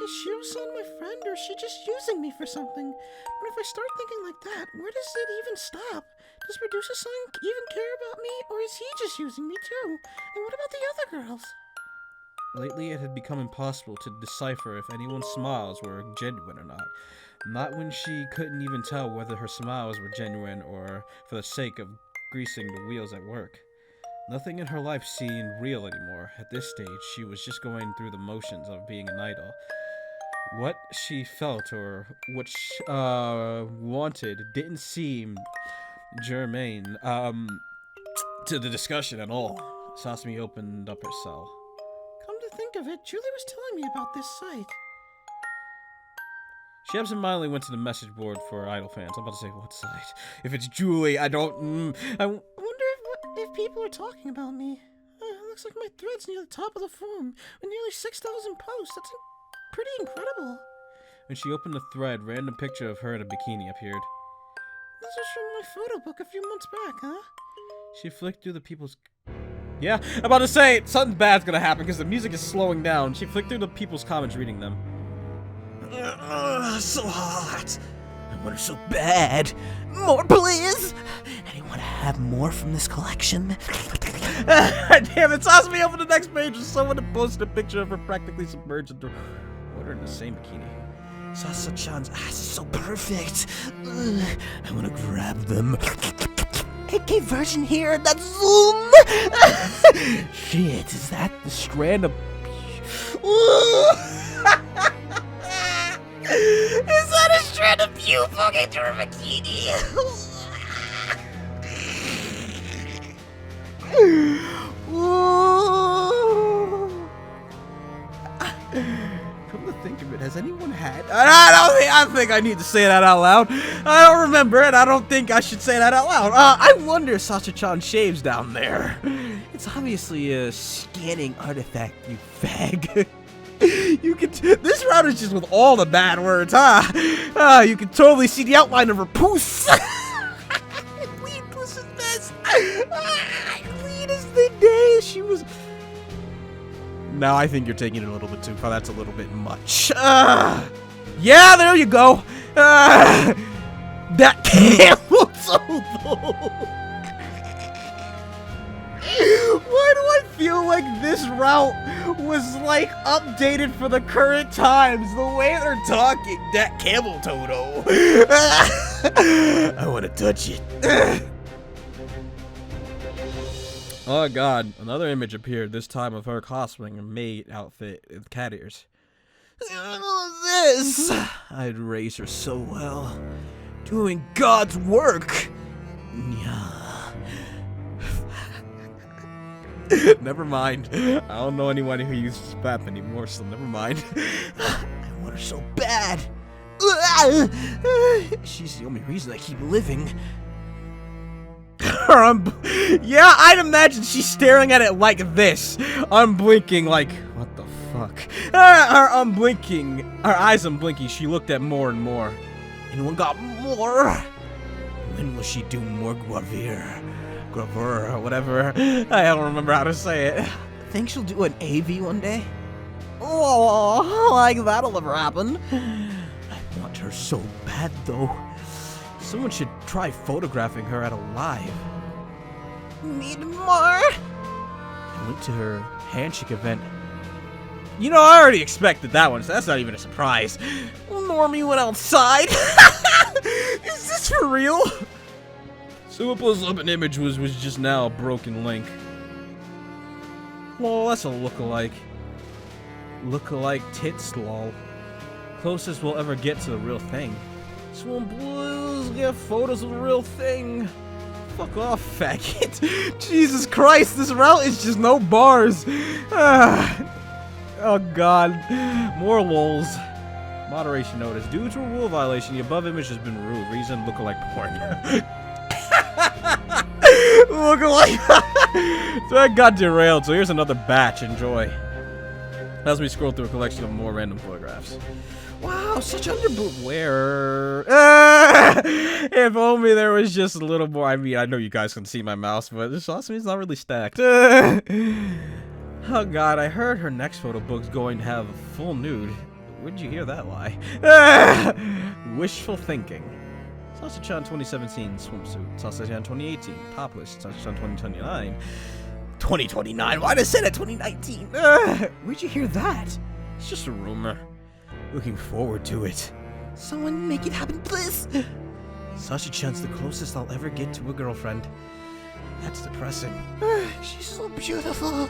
Is Shiro-san my friend, or is she just using me for something? But if I start thinking like that, where does it even stop? Does Producer-san even care about me, or is he just using me too? And what about the other girls? Lately, it had become impossible to decipher if anyone's smiles were genuine or not. Not when she couldn't even tell whether her smiles were genuine or for the sake of greasing the wheels at work. Nothing in her life seemed real anymore. At this stage, she was just going through the motions of being an idol. What she felt or what she wanted didn't seem germane to the discussion at all. Sasami opened up her cell. Come to think of it, Julie was telling me about this site. She absentmindedly went to the message board for idol fans. I'm about to say, what site? If it's Julie, I don't... I wonder if people are talking about me. Looks like my thread's near the top of the forum, with nearly 6,000 posts. That's pretty incredible. When she opened the thread, a random picture of her in a bikini appeared. This was from my photo book a few months back, huh? She flicked through the people's... Yeah, I'm about to say, something bad's gonna happen because the music is slowing down. She flicked through the people's comments reading them. So hot. I want her so bad. More, please. Anyone have more from this collection? Damn it, Sasami over the next page and someone had posted a picture of her practically submerged into water in the same bikini. Sasa-chan's ass is so perfect. I want to grab them. 8K version here, that's zoom! Shit, is that the strand of... Is that a strand of pew poking through her bikini? Come to think of it, has anyone had... I don't think I need to say that out loud. I don't remember it. I don't think I should say that out loud. I wonder if Sasha-chan shaves down there. It's obviously a scanning artifact, you fag. You can... This route is just with all the bad words, huh? You can totally see the outline of her poos. Clean puss's mess. Clean as the day she was... Now I think you're taking it a little bit too far. That's a little bit much. Yeah, there you go. That camel toe. Why do I feel like this route was like updated for the current times? The way they're talking, that camel toe though. I want to touch it. Oh god, another image appeared, this time of her cosplaying a maid outfit with cat ears. This! I'd raise her so well. Doing God's work! Never mind. I don't know anyone who uses FAP anymore, so never mind. I want her so bad. She's the only reason I keep living. Yeah, I'd imagine she's staring at it like this, unblinking, like, what the fuck? Her eyes unblinking, she looked at more and more. Anyone got more? When will she do more Gravir, or whatever? I don't remember how to say it. Think she'll do an AV one day? Oh, like that'll ever happen. I want her so bad, though. Someone should try photographing her at a live. Need more? I went to her handshake event. You know, I already expected that one, so that's not even a surprise. Normie went outside. Is this for real? Someone pulls up an image was just now a broken link. Well, that's a lookalike. Lookalike tits, lol. Closest we'll ever get to the real thing. Swim Blues, get photos of the real thing. Fuck off, faggot. Jesus Christ, this route is just no bars. Oh god. More lols. Moderation notice. Due to a rule violation, the above image has been removed. Reason, lookalike porn. Lookalike. So I got derailed, so here's another batch. Enjoy. As we scroll through a collection of more random photographs. Wow, such underboob wear. If only there was just a little more. I mean, I know you guys can see my mouse, but this Sasami's not really stacked. Oh god, I heard her next photo book's going to have a full nude. Where'd you hear that lie? Wishful thinking. Sasha-chan 2017 swimsuit. Sasha-chan 2018 topless. Sasha-chan 2029. 2029? Why'd I say that 2019? Where'd you hear that? It's just a rumor. Looking forward to it. Someone make it happen, please. Sasha-chan's the closest I'll ever get to a girlfriend. That's depressing. She's so beautiful.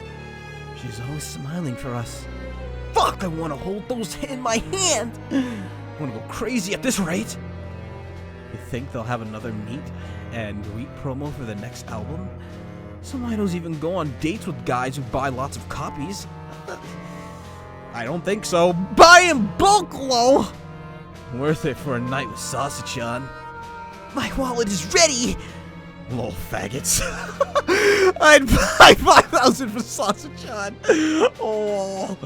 She's always smiling for us. Fuck, I want to hold those in my hand. I want to go crazy at this rate. You think they'll have another meet and greet promo for the next album? Some idols even go on dates with guys who buy lots of copies. I don't think so. Buy in bulk, lol! Worth it for a night with Sasha-chan. My wallet is ready! Lol, faggots. I'd buy 5,000 for Sasha-chan. Oh.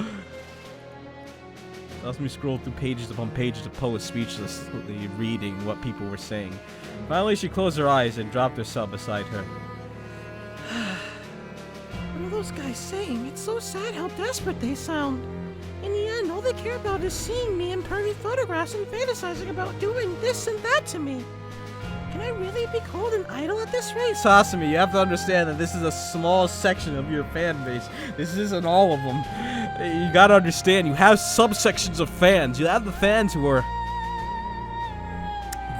Let me scroll through pages upon pages of posts, speechlessly reading what people were saying. Finally, she closed her eyes and dropped herself beside her. What are those guys saying? It's so sad how desperate they sound. In the end, all they care about is seeing me in pervy photographs and fantasizing about doing this and that to me. Can I really be called an idol at this rate? Sasami, you have to understand that this is a small section of your fan base. This isn't all of them. You gotta understand, you have subsections of fans. You have the fans who are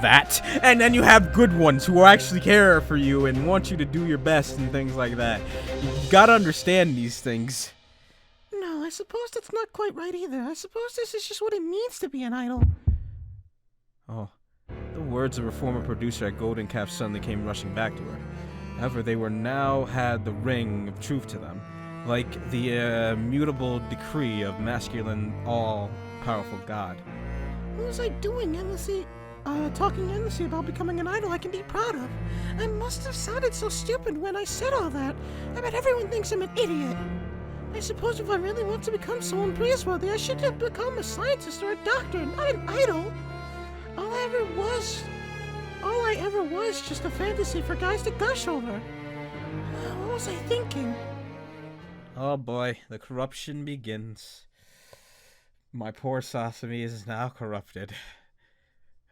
that, and then you have good ones who actually care for you and want you to do your best and things like that. You gotta understand these things. No, I suppose that's not quite right either. I suppose this is just what it means to be an idol. Oh. The words of her former producer at Golden Cap suddenly came rushing back to her. However, they were now had the ring of truth to them, like the immutable decree of masculine, all-powerful God. What was I doing endlessly, talking endlessly about becoming an idol I can be proud of? I must have sounded so stupid when I said all that. I bet everyone thinks I'm an idiot. I suppose if I really want to become someone praiseworthy, I should have become a scientist or a doctor, not an idol. All I ever was just a fantasy for guys to gush over. What was I thinking? Oh boy, the corruption begins. My poor Sasami is now corrupted.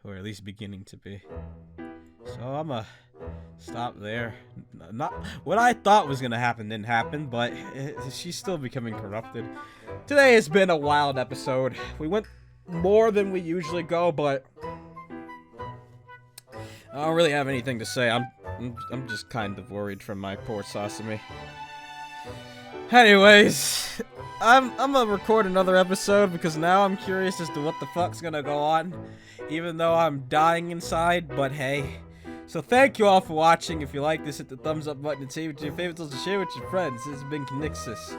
Or at least beginning to be. So I'ma stop there. Not what I thought was gonna happen didn't happen, but she's still becoming corrupted. Today has been a wild episode. We went more than we usually go, but I don't really have anything to say. I'm just kind of worried for my poor Sasami. Anyways, I'm gonna record another episode because now I'm curious as to what the fuck's gonna go on, even though I'm dying inside, but hey. So thank you all for watching. If you like this, hit the thumbs up button and save it to your favorites and share with your friends. This has been Conixis.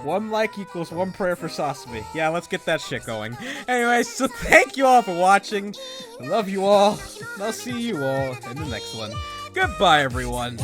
1 like equals 1 prayer for Sasami. Yeah, let's get that shit going. Anyways, so thank you all for watching. I love you all. And I'll see you all in the next one. Goodbye, everyone.